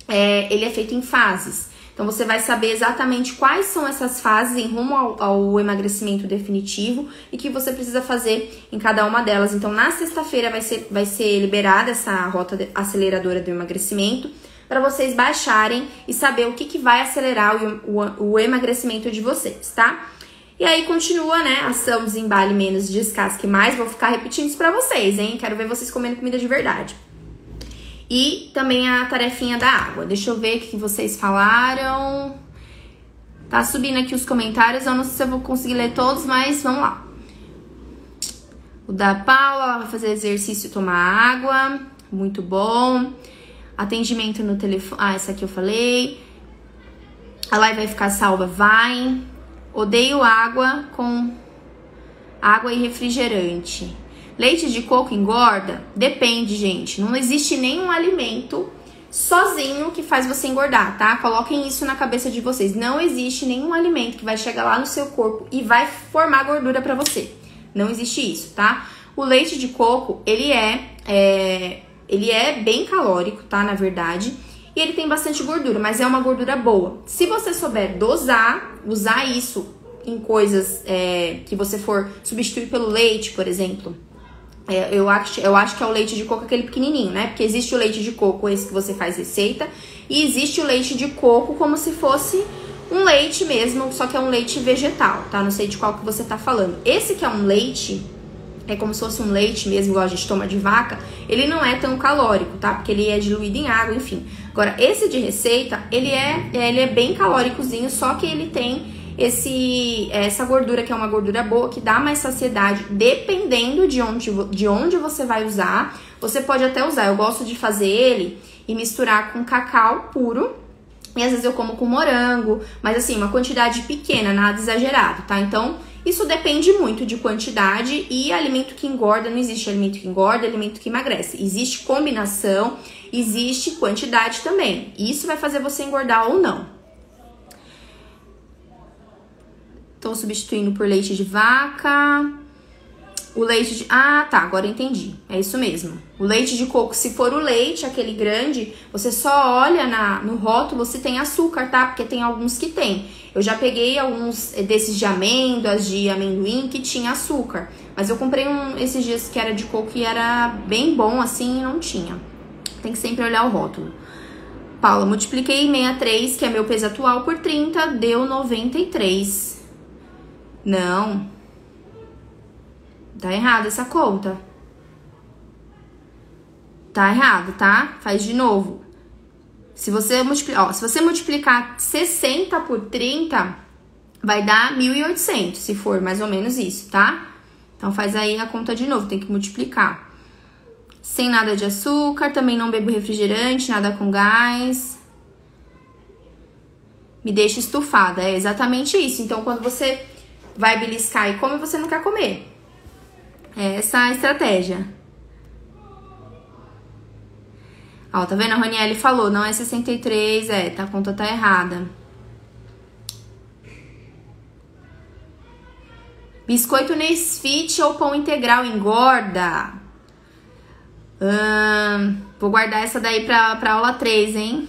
ele é feito em fases. Então, você vai saber exatamente quais são essas fases em rumo ao emagrecimento definitivo e que você precisa fazer em cada uma delas. Então, na sexta-feira vai ser liberada essa rota aceleradora do emagrecimento, para vocês baixarem e saber o que vai acelerar o emagrecimento de vocês, tá? E aí continua, né? Ação, desembale, menos, descasque mais. Vou ficar repetindo isso pra vocês, hein? Quero ver vocês comendo comida de verdade. E também a tarefinha da água. Deixa eu ver o que vocês falaram. Tá subindo aqui os comentários. Eu não sei se eu vou conseguir ler todos, mas vamos lá. O da Paula, vai fazer exercício e tomar água. Muito bom. Atendimento no telefone. Ah, essa aqui eu falei. A live vai ficar salva? Vai. Odeio água com água e refrigerante. Leite de coco engorda? Depende, gente. Não existe nenhum alimento sozinho que faz você engordar, tá? Coloquem isso na cabeça de vocês. Não existe nenhum alimento que vai chegar lá no seu corpo e vai formar gordura pra você. Não existe isso, tá? O leite de coco, ele é bem calórico, tá? Na verdade. E ele tem bastante gordura, mas é uma gordura boa. Se você souber dosar, usar isso em coisas que você for substituir pelo leite, por exemplo. Eu acho que é o leite de coco aquele pequenininho, né? Porque existe o leite de coco, esse que você faz receita. E existe o leite de coco como se fosse um leite mesmo, só que é um leite vegetal, tá? Não sei de qual que você tá falando. Esse que é um leite... É como se fosse um leite mesmo, igual a gente toma de vaca. Ele não é tão calórico, tá? Porque ele é diluído em água, enfim. Agora, esse de receita, ele é bem calóricozinho, só que ele tem essa gordura, que é uma gordura boa, que dá mais saciedade. Dependendo de onde você vai usar, você pode até usar. Eu gosto de fazer ele e misturar com cacau puro. E às vezes eu como com morango, mas assim, uma quantidade pequena, nada exagerado, tá? Então... Isso depende muito de quantidade e alimento que engorda, não existe alimento que engorda, alimento que emagrece. Existe combinação, existe quantidade também. Isso vai fazer você engordar ou não. Tô substituindo por leite de vaca. O leite de... Ah, tá, agora eu entendi. É isso mesmo. O leite de coco, se for o leite, aquele grande, você só olha no rótulo se tem açúcar, tá? Porque tem alguns que tem. Eu já peguei alguns desses de amêndoas, de amendoim, que tinha açúcar. Mas eu comprei esses dias que era de coco e era bem bom, assim, e não tinha. Tem que sempre olhar o rótulo. Paula, multipliquei 63, que é meu peso atual, por 30, deu 93. Não. Tá errado essa conta. Tá errado, tá? Faz de novo. Se você multiplicar 60 por 30, vai dar 1.800, se for mais ou menos isso, tá? Então, faz aí a conta de novo, tem que multiplicar. Sem nada de açúcar, também não bebo refrigerante, nada com gás. Me deixa estufada, é exatamente isso. Então, quando você vai beliscar e come, você não quer comer. É essa a estratégia. Ó, tá vendo? A Roniele falou, não é 63, a conta tá errada. Biscoito Nesfit ou pão integral engorda? Vou guardar essa daí pra aula 3, hein?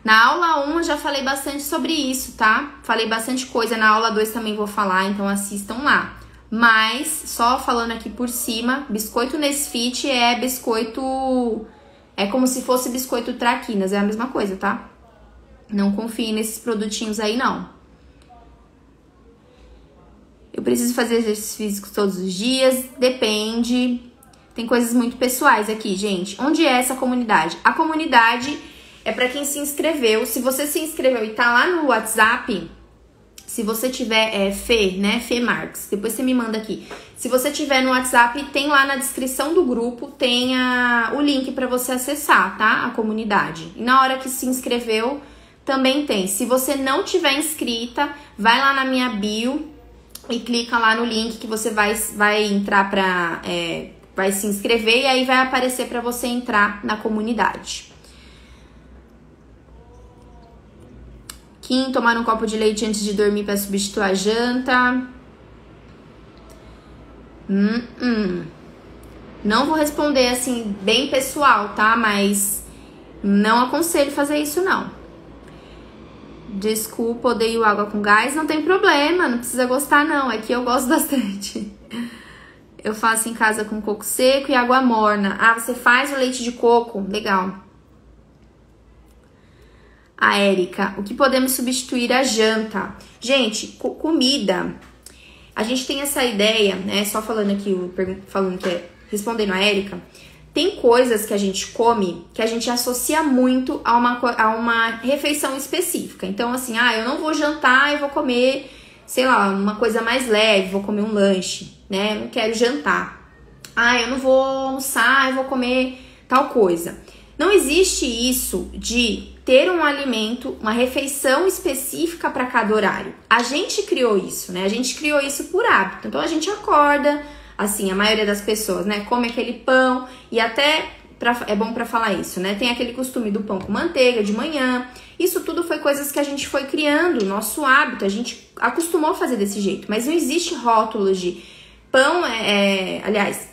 Na aula 1 eu já falei bastante sobre isso, tá? Falei bastante coisa, na aula 2 também vou falar, então assistam lá. Mas, só falando aqui por cima, biscoito Nesfit é biscoito... É como se fosse biscoito traquinas, é a mesma coisa, tá? Não confie nesses produtinhos aí, não. Eu preciso fazer exercícios físicos todos os dias? Depende. Tem coisas muito pessoais aqui, gente. Onde é essa comunidade? A comunidade é para quem se inscreveu. Se você se inscreveu e tá lá no WhatsApp, se você tiver Fê, né? Fê Marques, depois você me manda aqui. Se você tiver no WhatsApp, tem lá na descrição do grupo, tem o link para você acessar, tá? A comunidade. E na hora que se inscreveu, também tem. Se você não tiver inscrita, vai lá na minha bio e clica lá no link que você vai entrar pra... vai se inscrever e aí vai aparecer para você entrar na comunidade. Kim, tomar um copo de leite antes de dormir para substituir a janta. Não vou responder assim, bem pessoal, tá? Mas não aconselho fazer isso, não. Desculpa, odeio água com gás. Não tem problema, não precisa gostar, não. É que eu gosto bastante. Eu faço em casa com coco seco e água morna. Ah, você faz o leite de coco? Legal. A Érica, o que podemos substituir a janta? Gente, comida. A gente tem essa ideia, né? Só falando aqui, respondendo a Érica. Tem coisas que a gente come que a gente associa muito a uma refeição específica. Então, assim, eu não vou jantar, eu vou comer, sei lá, uma coisa mais leve, vou comer um lanche, né? Não quero jantar. Eu não vou almoçar, eu vou comer tal coisa. Não existe isso de ter um alimento, uma refeição específica para cada horário. A gente criou isso, né? A gente criou isso por hábito. Então, a gente acorda, assim, a maioria das pessoas, né? Come aquele pão e até... é bom pra falar isso, né? Tem aquele costume do pão com manteiga de manhã. Isso tudo foi coisas que a gente foi criando, nosso hábito. A gente acostumou a fazer desse jeito. Mas não existe rótulos de pão, aliás,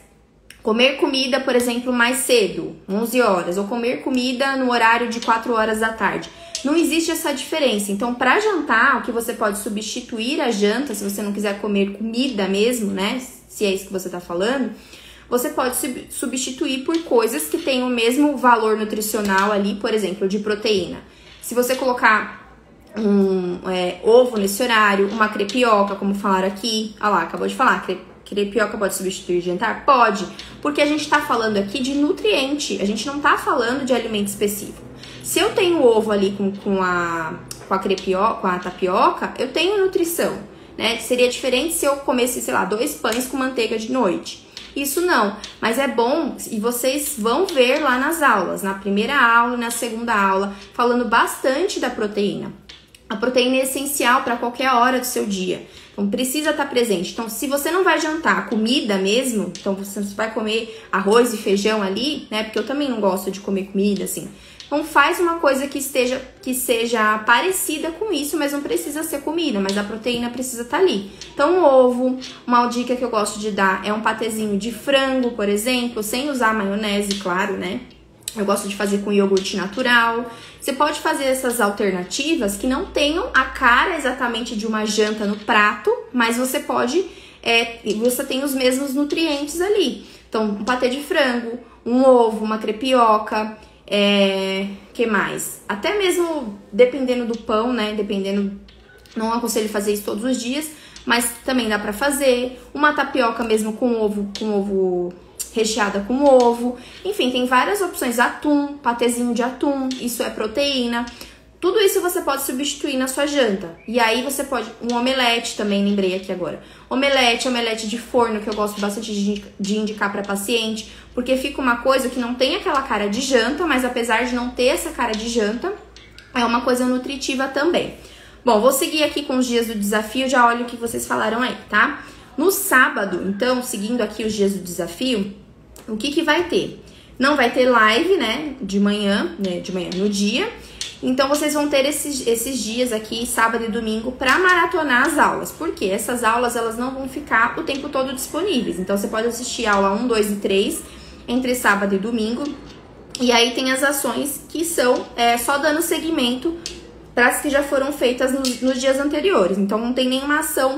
comer comida, por exemplo, mais cedo, 11 horas. Ou comer comida no horário de 4 horas da tarde. Não existe essa diferença. Então, pra jantar, o que você pode substituir a janta, se você não quiser comer comida mesmo, né? Se é isso que você tá falando... Você pode substituir por coisas que têm o mesmo valor nutricional ali, por exemplo, de proteína. Se você colocar um ovo nesse horário, uma crepioca, como falaram aqui. Olha lá, acabou de falar, crepioca pode substituir jantar? Pode, porque a gente tá falando aqui de nutriente, a gente não tá falando de alimento específico. Se eu tenho ovo ali com a tapioca, eu tenho nutrição, né? Seria diferente se eu comesse, sei lá, 2 pães com manteiga de noite. Isso não, mas é bom e vocês vão ver lá nas aulas, na primeira aula e na segunda aula, falando bastante da proteína. A proteína é essencial para qualquer hora do seu dia, então precisa estar presente. Então, se você não vai jantar comida mesmo, então você vai comer arroz e feijão ali, né? Porque eu também não gosto de comer comida assim. Então faz uma coisa que seja parecida com isso, mas não precisa ser comida, mas a proteína precisa estar ali. Então ovo, uma dica que eu gosto de dar é um patezinho de frango, por exemplo, sem usar maionese, claro, né? Eu gosto de fazer com iogurte natural. Você pode fazer essas alternativas que não tenham a cara exatamente de uma janta no prato, mas você pode, você tem os mesmos nutrientes ali. Então um patê de frango, um ovo, uma crepioca... que mais? Até mesmo dependendo do pão, né? Não aconselho fazer isso todos os dias, mas também dá pra fazer. Uma tapioca mesmo com ovo recheada com ovo. Enfim, tem várias opções. Atum, patezinho de atum, isso é proteína. Tudo isso você pode substituir na sua janta. E aí você pode... Um omelete também, lembrei aqui agora. Omelete de forno, que eu gosto bastante de indicar para paciente. Porque fica uma coisa que não tem aquela cara de janta, mas apesar de não ter essa cara de janta, é uma coisa nutritiva também. Bom, vou seguir aqui com os dias do desafio, já olho o que vocês falaram aí, tá? No sábado, então, seguindo aqui os dias do desafio, o que vai ter? não vai ter live, né, de manhã no dia. Então, vocês vão ter esses dias aqui, sábado e domingo, para maratonar as aulas. Porque essas aulas, elas não vão ficar o tempo todo disponíveis. Então, você pode assistir a aula 1, 2 e 3 entre sábado e domingo. E aí tem as ações que são só dando seguimento para as que já foram feitas nos dias anteriores. Então, não tem nenhuma ação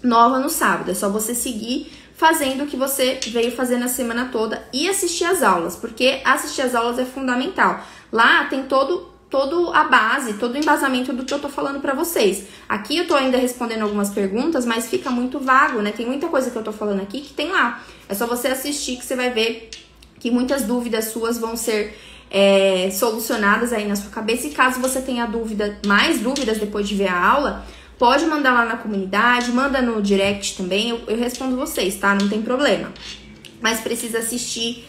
nova no sábado. É só você seguir fazendo o que você veio fazer na semana toda e assistir as aulas. Porque assistir as aulas é fundamental. Lá tem toda a base, todo o embasamento do que eu tô falando pra vocês. Aqui eu tô ainda respondendo algumas perguntas, mas fica muito vago, né? Tem muita coisa que eu tô falando aqui que tem lá. É só você assistir que você vai ver que muitas dúvidas suas vão ser solucionadas aí na sua cabeça. E caso você tenha mais dúvidas depois de ver a aula, pode mandar lá na comunidade, manda no direct também, eu respondo vocês, tá? Não tem problema. Mas precisa assistir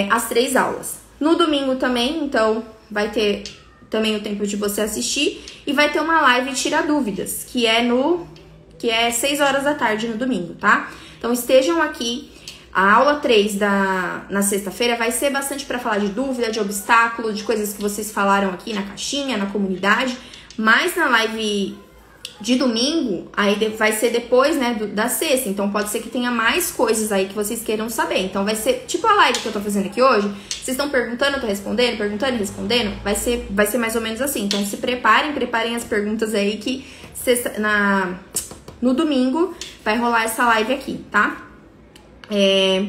as 3 aulas. No domingo também, então, vai ter também o tempo de você assistir e vai ter uma live Tira Dúvidas, que é 6 horas da tarde no domingo, tá? Então estejam aqui. A aula 3 na sexta-feira vai ser bastante para falar de dúvida, de obstáculo, de coisas que vocês falaram aqui na caixinha, na comunidade, mas na live de domingo, aí vai ser depois, né, da sexta. Então, pode ser que tenha mais coisas aí que vocês queiram saber. Então, vai ser tipo a live que eu tô fazendo aqui hoje. Vocês estão perguntando, eu tô respondendo, perguntando e respondendo. Vai ser mais ou menos assim. Então, se preparem as perguntas aí que no domingo vai rolar essa live aqui, tá?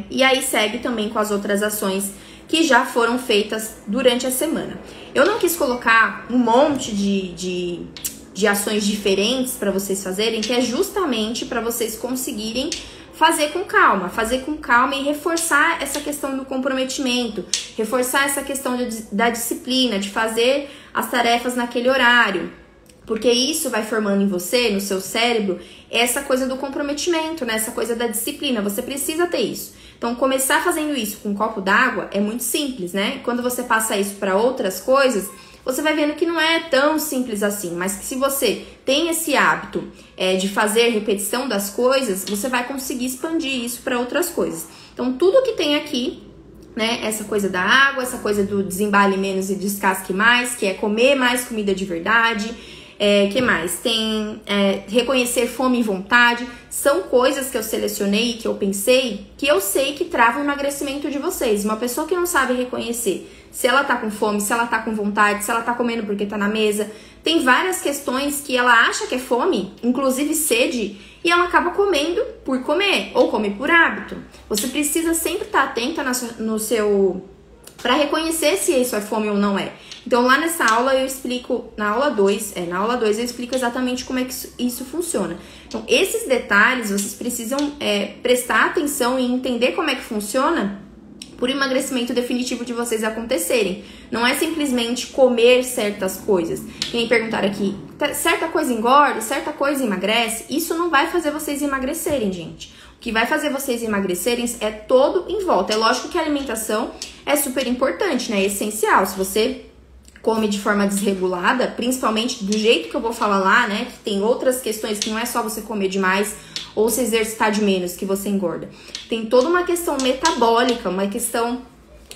E aí, segue também com as outras ações que já foram feitas durante a semana. Eu não quis colocar um monte de ações diferentes para vocês fazerem, que é justamente para vocês conseguirem fazer com calma e reforçar essa questão do comprometimento, reforçar essa questão da disciplina, de fazer as tarefas naquele horário, porque isso vai formando em você, no seu cérebro, essa coisa do comprometimento, né? Essa coisa da disciplina, você precisa ter isso. Então, começar fazendo isso com um copo d'água é muito simples, né? Quando você passa isso para outras coisas, você vai vendo que não é tão simples assim, mas que se você tem esse hábito de fazer repetição das coisas, você vai conseguir expandir isso para outras coisas. Então, tudo que tem aqui, né, essa coisa da água, essa coisa do desembale menos e descasque mais, que é comer mais comida de verdade, que mais? Tem reconhecer fome e vontade, são coisas que eu selecionei e que eu pensei, que eu sei que travam o emagrecimento de vocês. Uma pessoa que não sabe reconhecer se ela tá com fome, se ela tá com vontade, se ela tá comendo porque tá na mesa. Tem várias questões que ela acha que é fome, inclusive sede, e ela acaba comendo por comer, ou come por hábito. Você precisa sempre estar atenta para reconhecer se isso é fome ou não é. Então, lá nessa aula eu explico, na aula 2 eu explico exatamente como é que isso funciona. Então, esses detalhes vocês precisam prestar atenção e entender como é que funciona por emagrecimento definitivo de vocês acontecerem. Não é simplesmente comer certas coisas. Quem perguntar aqui, certa coisa engorda, certa coisa emagrece, isso não vai fazer vocês emagrecerem, gente. O que vai fazer vocês emagrecerem é todo em volta. É lógico que a alimentação é super importante, né? É essencial. Se você come de forma desregulada, principalmente do jeito que eu vou falar lá, né? Que tem outras questões que não é só você comer demais ou se exercitar de menos que você engorda. Tem toda uma questão metabólica, uma questão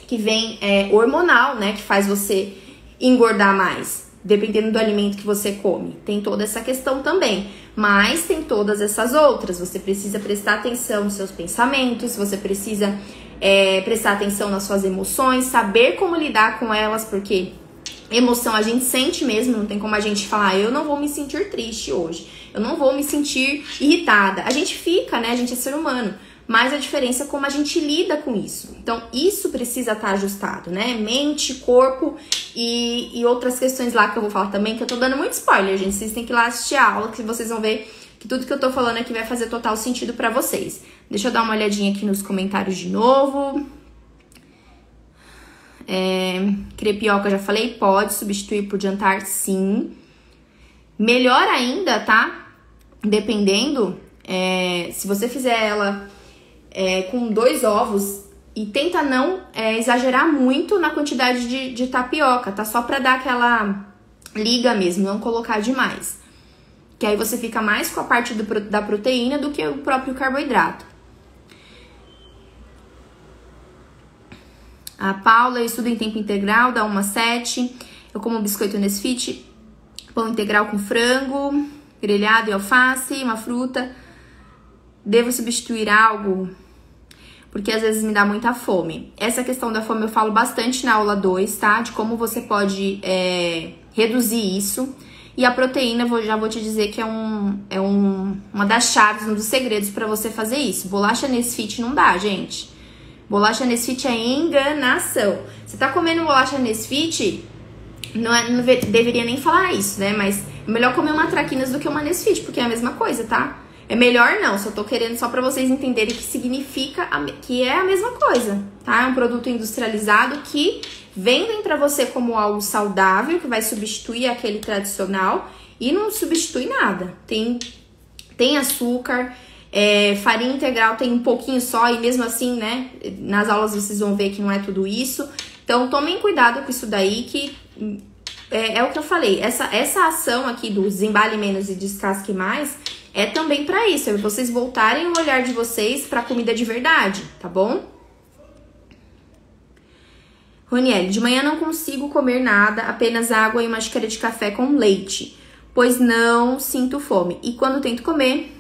que vem hormonal, né? Que faz você engordar mais, dependendo do alimento que você come. Tem toda essa questão também. Mas tem todas essas outras. Você precisa prestar atenção nos seus pensamentos, você precisa prestar atenção nas suas emoções, saber como lidar com elas, porque emoção a gente sente mesmo, não tem como a gente falar, eu não vou me sentir triste hoje, eu não vou me sentir irritada. A gente fica, né? A gente é ser humano, mas a diferença é como a gente lida com isso. Então, isso precisa estar ajustado, né? Mente, corpo e outras questões lá que eu vou falar também, que eu tô dando muito spoiler, gente. Vocês têm que ir lá assistir a aula, que vocês vão ver que tudo que eu tô falando aqui vai fazer total sentido pra vocês. Deixa eu dar uma olhadinha aqui nos comentários de novo. Crepioca, já falei, pode substituir por jantar, sim. Melhor ainda, tá? Dependendo, se você fizer ela com 2 ovos e tenta não exagerar muito na quantidade de tapioca, tá? Só pra dar aquela liga mesmo, não colocar demais. Que aí você fica mais com a parte da proteína do que o próprio carboidrato. A Paula, eu estudo em tempo integral, da 1 às 7. Eu como biscoito Nesfit, pão integral com frango, grelhado e alface, uma fruta. Devo substituir algo? Porque às vezes me dá muita fome. Essa questão da fome eu falo bastante na aula 2, tá? De como você pode reduzir isso. E a proteína, já vou te dizer que é uma das chaves, um dos segredos para você fazer isso. Bolacha Nesfit não dá, gente. Bolacha Nesfit é enganação. Você tá comendo bolacha Nesfit, não deveria nem falar isso, né? Mas é melhor comer uma traquinas do que uma Nesfit, porque é a mesma coisa, tá? É melhor não, só tô querendo só pra vocês entenderem que significa que é a mesma coisa, tá? É um produto industrializado que vendem pra você como algo saudável, que vai substituir aquele tradicional e não substitui nada. Tem açúcar, farinha integral tem um pouquinho só e mesmo assim, né, nas aulas vocês vão ver que não é tudo isso. Então tomem cuidado com isso daí que é o que eu falei, essa ação aqui do desembale menos e descasque mais é também pra isso, é vocês voltarem o olhar de vocês pra comida de verdade, tá bom? Ronielle, de manhã não consigo comer nada, apenas água e uma xícara de café com leite, pois não sinto fome. E quando tento comer,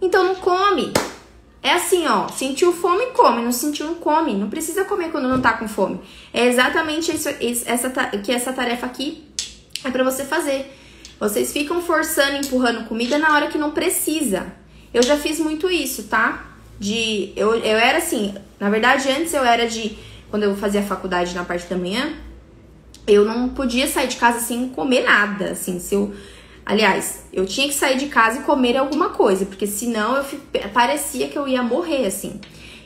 então não come. É assim, ó, sentiu fome, come, não sentiu, não come. Não precisa comer quando não tá com fome. É exatamente essa tarefa aqui é pra você fazer. Vocês ficam forçando, empurrando comida na hora que não precisa. Eu já fiz muito isso, tá? Eu era assim, na verdade antes eu era quando eu fazia faculdade na parte da manhã, eu não podia sair de casa sem comer nada, assim, aliás, eu tinha que sair de casa e comer alguma coisa, porque senão parecia que eu ia morrer, assim.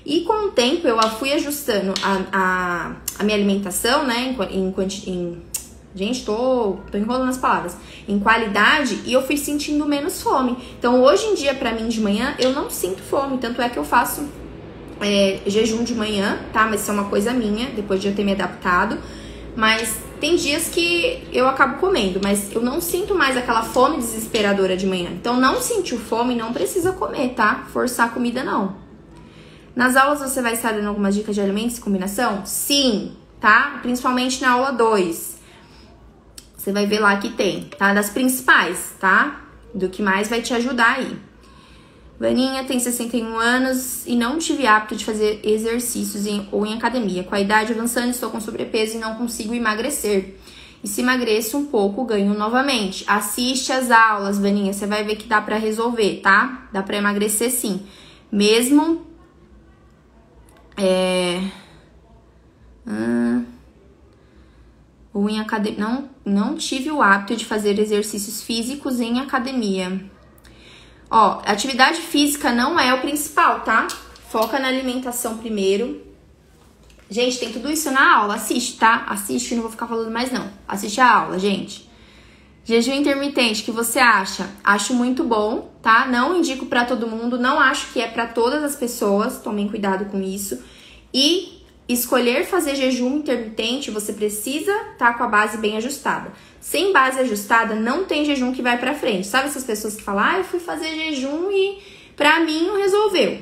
E com o tempo eu fui ajustando a minha alimentação, né, gente, tô enrolando as palavras. Em qualidade, e eu fui sentindo menos fome. Então, hoje em dia, pra mim, de manhã, eu não sinto fome. Tanto é que eu faço jejum de manhã, tá? Mas isso é uma coisa minha, depois de eu ter me adaptado. Mas tem dias que eu acabo comendo, mas eu não sinto mais aquela fome desesperadora de manhã. Então, não sentiu fome, não precisa comer, tá? Forçar a comida, não. Nas aulas, você vai estar dando algumas dicas de alimentos e combinação? Sim, tá? Principalmente na aula 2. Você vai ver lá que tem, tá? Das principais, tá? Do que mais vai te ajudar aí. Vaninha tem 61 anos e não tive hábito de fazer exercícios ou em academia. Com a idade avançando, estou com sobrepeso e não consigo emagrecer. E se emagreço um pouco, ganho novamente. Assiste as aulas, Vaninha, você vai ver que dá pra resolver, tá? Dá pra emagrecer sim. Mesmo... ou em academia. Não tive o hábito de fazer exercícios físicos em academia. Ó, atividade física não é o principal, tá? Foca na alimentação primeiro. Gente, tem tudo isso na aula. Assiste, tá? Assiste, não vou ficar falando mais não. Assiste a aula, gente. Jejum intermitente, que você acha? Acho muito bom, tá? Não indico pra todo mundo, não acho que é pra todas as pessoas. Tomem cuidado com isso. E escolher fazer jejum intermitente, você precisa estar com a base bem ajustada. Sem base ajustada, não tem jejum que vai pra frente. Sabe essas pessoas que falam, eu fui fazer jejum e pra mim não resolveu.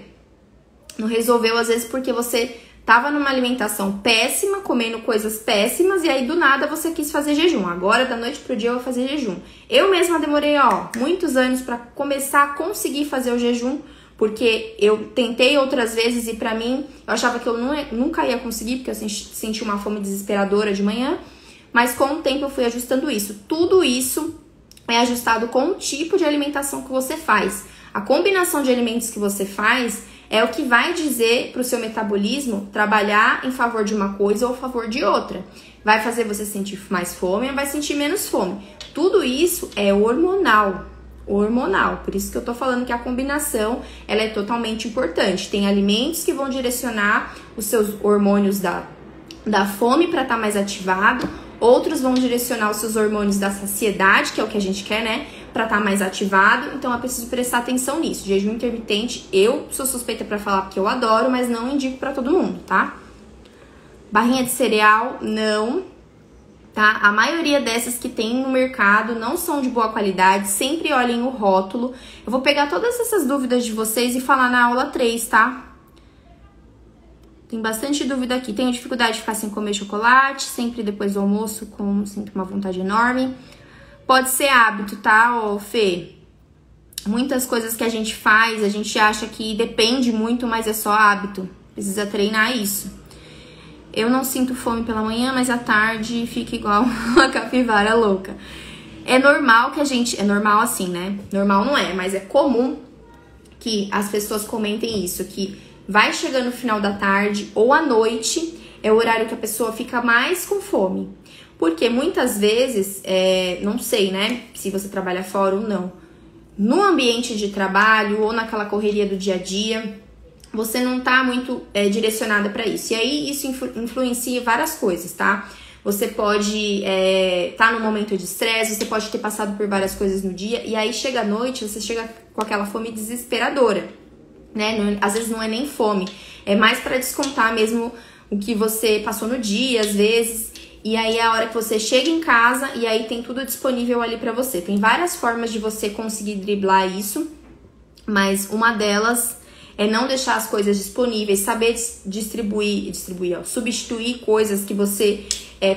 Não resolveu, às vezes, porque você tava numa alimentação péssima, comendo coisas péssimas, e aí do nada você quis fazer jejum. Agora, da noite pro dia, eu vou fazer jejum. Eu mesma demorei, muitos anos pra começar a conseguir fazer o jejum, porque eu tentei outras vezes e pra mim, eu achava que eu nunca ia conseguir, porque eu senti uma fome desesperadora de manhã, mas com o tempo eu fui ajustando isso. Tudo isso é ajustado com o tipo de alimentação que você faz. A combinação de alimentos que você faz é o que vai dizer pro seu metabolismo trabalhar em favor de uma coisa ou a favor de outra. Vai fazer você sentir mais fome ou vai sentir menos fome. Tudo isso é hormonal. Por isso que eu tô falando que a combinação ela é totalmente importante. Tem alimentos que vão direcionar os seus hormônios da fome para estar mais ativado, outros vão direcionar os seus hormônios da saciedade, que é o que a gente quer, né, para estar mais ativado. Então é preciso prestar atenção nisso. Jejum intermitente, eu sou suspeita para falar porque eu adoro, mas não indico para todo mundo, tá? Barrinha de cereal, não. Tá? A maioria dessas que tem no mercado não são de boa qualidade, sempre olhem o rótulo. Eu vou pegar todas essas dúvidas de vocês e falar na aula 3, tá? Tem bastante dúvida aqui. Tenho dificuldade de ficar sem comer chocolate, sempre depois do almoço, sinto uma vontade enorme. Pode ser hábito, tá, ô Fê? Muitas coisas que a gente faz, a gente acha que depende muito, mas é só hábito. Precisa treinar isso. Eu não sinto fome pela manhã, mas à tarde fica igual uma capivara louca. É normal que a gente... É normal assim, né? Normal não é, mas é comum que as pessoas comentem isso, que vai chegando no final da tarde ou à noite, é o horário que a pessoa fica mais com fome. Porque muitas vezes, não sei, né, se você trabalha fora ou não, no ambiente de trabalho ou naquela correria do dia a dia, você não tá muito direcionada para isso. E aí isso influencia várias coisas, tá? Você pode tá num momento de estresse, você pode ter passado por várias coisas no dia, e aí chega a noite, você chega com aquela fome desesperadora, né? Às vezes não é nem fome, é mais para descontar mesmo o que você passou no dia, às vezes. E aí é a hora que você chega em casa e aí tem tudo disponível ali pra você. Tem várias formas de você conseguir driblar isso, mas uma delas é não deixar as coisas disponíveis, saber substituir coisas que você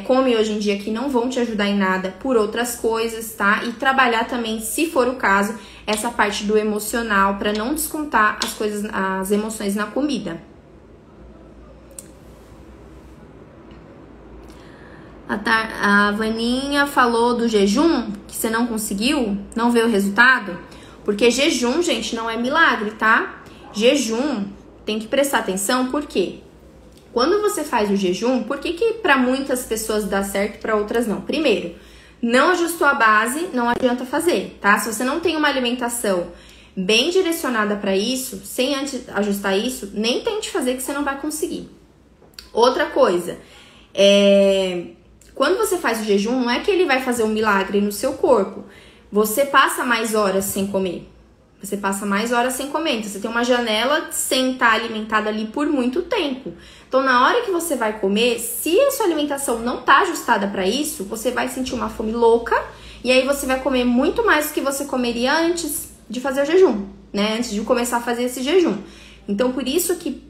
come hoje em dia que não vão te ajudar em nada por outras coisas, tá? E trabalhar também, se for o caso, essa parte do emocional pra não descontar as emoções na comida. A Vaninha falou do jejum, que você não conseguiu, não vê o resultado. Porque jejum, gente, não é milagre, tá? Jejum, tem que prestar atenção, por quê? Quando você faz o jejum, por que pra muitas pessoas dá certo e pra outras não? Primeiro, não ajustou a base, não adianta fazer, tá? Se você não tem uma alimentação bem direcionada pra isso, sem antes ajustar isso, nem tente fazer que você não vai conseguir. Outra coisa, quando você faz o jejum, não é que ele vai fazer um milagre no seu corpo. Você passa mais horas sem comer. Então, você tem uma janela sem estar alimentada ali por muito tempo. Então, na hora que você vai comer, se a sua alimentação não tá ajustada para isso, você vai sentir uma fome louca. E aí, você vai comer muito mais do que você comeria antes de fazer o jejum, né? Antes de começar a fazer esse jejum. Então, por isso que,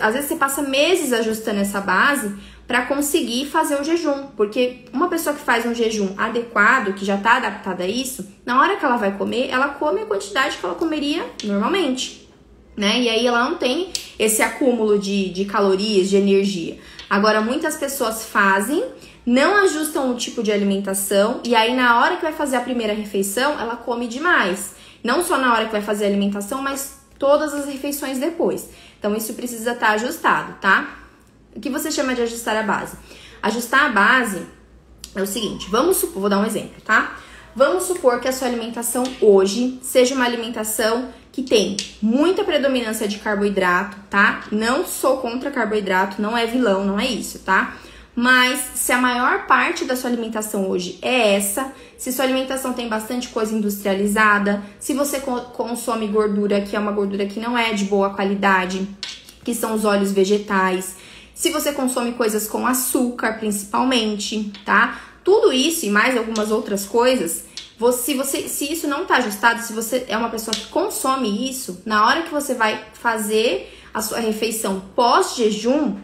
às vezes, você passa meses ajustando essa base para conseguir fazer o jejum, porque uma pessoa que faz um jejum adequado, que já tá adaptada a isso, na hora que ela vai comer, ela come a quantidade que ela comeria normalmente, né? E aí ela não tem esse acúmulo de calorias, de energia. Agora, muitas pessoas fazem, não ajustam o tipo de alimentação, e aí na hora que vai fazer a primeira refeição, ela come demais. Não só na hora que vai fazer a alimentação, mas todas as refeições depois. Então, isso precisa estar ajustado, tá? O que você chama de ajustar a base? Ajustar a base é o seguinte, vou dar um exemplo, tá? Vamos supor que a sua alimentação hoje seja uma alimentação que tem muita predominância de carboidrato, tá? Não sou contra carboidrato, não é vilão, não é isso, tá? Mas se a maior parte da sua alimentação hoje é essa, se sua alimentação tem bastante coisa industrializada, se você consome gordura que é uma gordura que não é de boa qualidade, que são os óleos vegetais, se você consome coisas com açúcar, principalmente, tá? Tudo isso e mais algumas outras coisas, se isso não tá ajustado, se você é uma pessoa que consome isso, na hora que você vai fazer a sua refeição pós-jejum,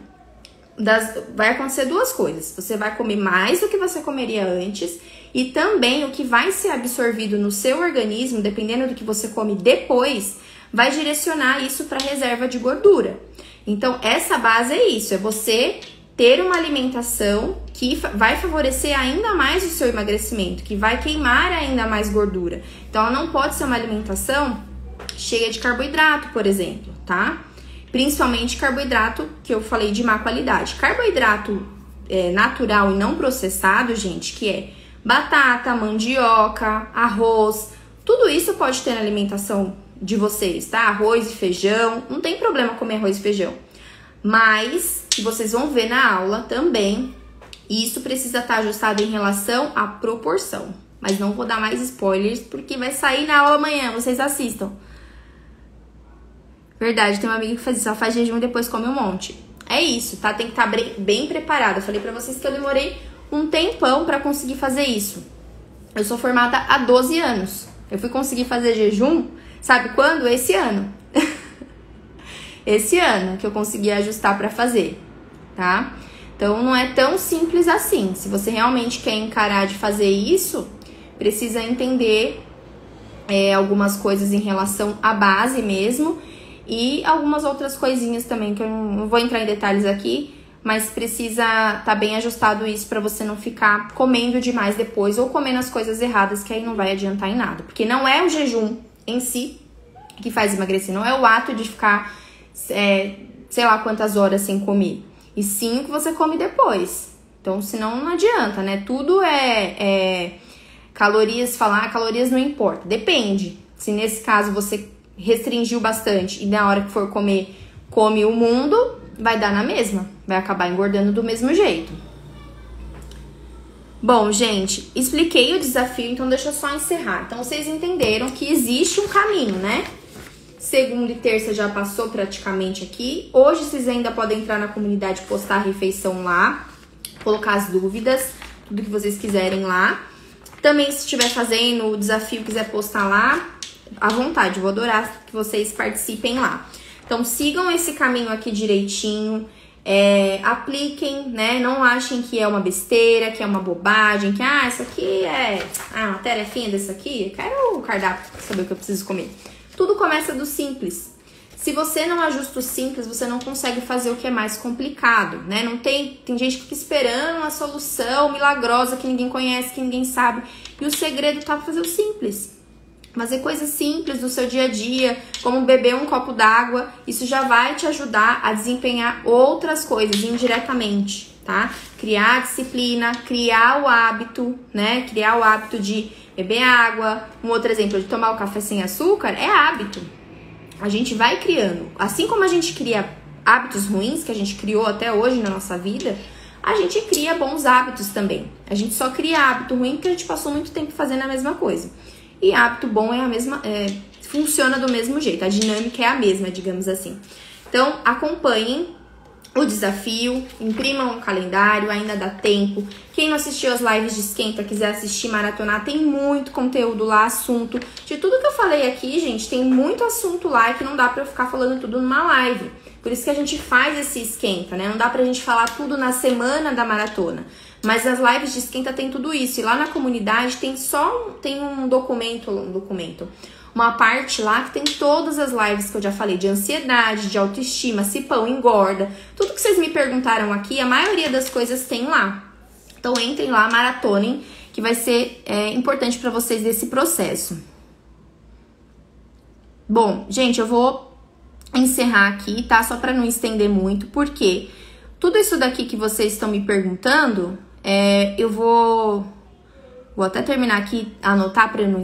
vai acontecer duas coisas. Você vai comer mais do que você comeria antes e também o que vai ser absorvido no seu organismo, dependendo do que você come depois, vai direcionar isso para reserva de gordura. Então, essa base é isso, é você ter uma alimentação que vai favorecer ainda mais o seu emagrecimento, que vai queimar ainda mais gordura. Então, ela não pode ser uma alimentação cheia de carboidrato, por exemplo, tá? Principalmente carboidrato que eu falei de má qualidade. Carboidrato natural e não processado, gente, que é batata, mandioca, arroz, tudo isso pode ter na alimentação de vocês, tá? Arroz e feijão, não tem problema comer arroz e feijão. Mas, vocês vão ver na aula também, isso precisa estar ajustado em relação à proporção. Mas não vou dar mais spoilers, porque vai sair na aula amanhã, vocês assistam. Verdade, tem uma amiga que só faz jejum e depois come um monte. É isso, tá? Tem que estar bem preparada. Eu falei pra vocês que eu demorei um tempão pra conseguir fazer isso. Eu sou formada há 12 anos. Eu fui conseguir fazer jejum, sabe quando? Esse ano. esse ano que eu consegui ajustar pra fazer, tá? Então não é tão simples assim. Se você realmente quer encarar de fazer isso, precisa entender algumas coisas em relação à base mesmo e algumas outras coisinhas também que eu não vou entrar em detalhes aqui, mas precisa estar bem ajustado isso para você não ficar comendo demais depois ou comendo as coisas erradas, que aí não vai adiantar em nada. Porque não é o jejum em si que faz emagrecer, não é o ato de ficar sei lá quantas horas sem comer, e sim o que você come depois. Então, senão não adianta, né? Tudo calorias, calorias não importa. Depende. Se nesse caso você restringiu bastante e na hora que for comer, come o mundo, vai dar na mesma. Vai acabar engordando do mesmo jeito. Bom, gente, expliquei o desafio, então deixa eu só encerrar. Então, vocês entenderam que existe um caminho, né? Segunda e terça já passou praticamente aqui. Hoje vocês ainda podem entrar na comunidade, postar a refeição lá, colocar as dúvidas, tudo que vocês quiserem lá. Também, se estiver fazendo o desafio, quiser postar lá, à vontade, vou adorar que vocês participem lá. Então, sigam esse caminho aqui direitinho, apliquem, né? Não achem que é uma besteira, que é uma bobagem, que, isso aqui é uma tarefinha desse aqui, eu quero o cardápio pra saber o que eu preciso comer. Tudo começa do simples. Se você não ajusta o simples, você não consegue fazer o que é mais complicado, né? Tem gente que fica esperando uma solução milagrosa que ninguém conhece, que ninguém sabe. E o segredo tá pra fazer o simples. Fazer coisas simples do seu dia a dia, como beber um copo d'água. Isso já vai te ajudar a desempenhar outras coisas indiretamente, tá? Criar disciplina, criar o hábito, né? Criar o hábito de beber água. Um outro exemplo de tomar o café sem açúcar é hábito. A gente vai criando. Assim como a gente cria hábitos ruins, que a gente criou até hoje na nossa vida, a gente cria bons hábitos também. A gente só cria hábito ruim porque a gente passou muito tempo fazendo a mesma coisa. E hábito bom é a mesma, funciona do mesmo jeito. A dinâmica é a mesma, digamos assim. Então, acompanhem o desafio, imprimam um calendário, ainda dá tempo. Quem não assistiu as lives de esquenta, quiser assistir, maratonar, tem muito conteúdo lá, assunto. De tudo que eu falei aqui, gente, tem muito assunto lá que não dá pra eu ficar falando tudo numa live. Por isso que a gente faz esse esquenta, né? Não dá pra gente falar tudo na semana da maratona. Mas as lives de esquenta tem tudo isso. E lá na comunidade tem um documento, uma parte lá que tem todas as lives que eu já falei, de ansiedade, de autoestima, se pão engorda. Tudo que vocês me perguntaram aqui, a maioria das coisas tem lá. Então entrem lá, maratonem, que vai ser importante pra vocês nesse processo. Bom, gente, eu vou encerrar aqui, tá? Só pra não estender muito, porque tudo isso daqui que vocês estão me perguntando, eu vou até terminar aqui, anotar pra eu não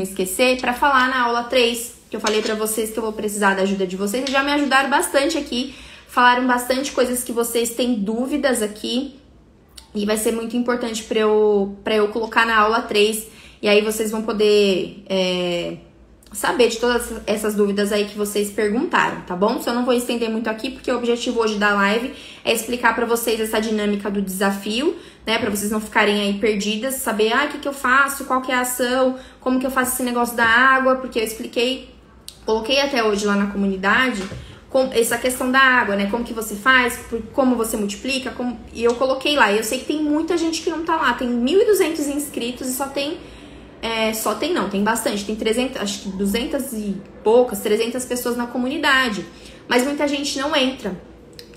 esquecer, pra falar na aula 3, que eu falei pra vocês que eu vou precisar da ajuda de vocês. Vocês já me ajudaram bastante aqui, falaram bastante coisas que vocês têm dúvidas aqui, e vai ser muito importante pra eu colocar na aula 3, e aí vocês vão poder saber de todas essas dúvidas aí que vocês perguntaram, tá bom? Só não vou estender muito aqui, porque o objetivo hoje da live é explicar pra vocês essa dinâmica do desafio, né? Pra vocês não ficarem aí perdidas, saber, o que eu faço, qual que é a ação, como que eu faço esse negócio da água, porque eu expliquei, coloquei até hoje lá na comunidade, essa questão da água, né? Como que você faz, como você multiplica, e eu coloquei lá. E eu sei que tem muita gente que não tá lá, tem 1.200 inscritos e tem bastante, tem 300, acho que 200 e poucas, 300 pessoas na comunidade, mas muita gente não entra.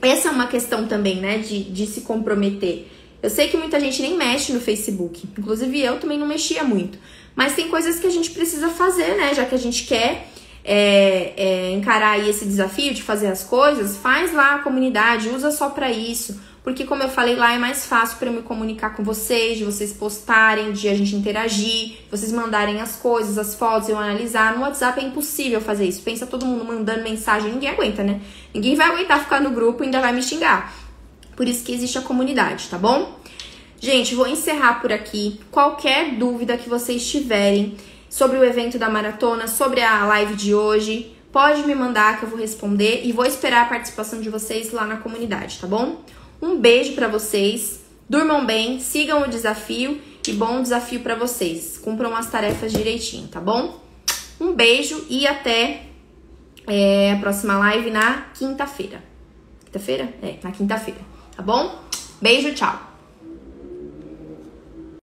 Essa é uma questão também, né, de se comprometer. Eu sei que muita gente nem mexe no Facebook, inclusive eu também não mexia muito, mas tem coisas que a gente precisa fazer, né, já que a gente quer encarar aí esse desafio de fazer as coisas, faz lá a comunidade, usa só pra isso. Porque, como eu falei lá, é mais fácil para eu me comunicar com vocês, de vocês postarem, de a gente interagir, vocês mandarem as coisas, as fotos, eu analisar. No WhatsApp é impossível fazer isso. Pensa todo mundo mandando mensagem, ninguém aguenta, né? Ninguém vai aguentar ficar no grupo e ainda vai me xingar. Por isso que existe a comunidade, tá bom? Gente, vou encerrar por aqui. Qualquer dúvida que vocês tiverem sobre o evento da maratona, sobre a live de hoje, pode me mandar que eu vou responder e vou esperar a participação de vocês lá na comunidade, tá bom? Um beijo pra vocês, durmam bem, sigam o desafio e bom desafio pra vocês. Cumpram as tarefas direitinho, tá bom? Um beijo e até a próxima live na quinta-feira. Quinta-feira? Na quinta-feira, tá bom? Beijo, tchau!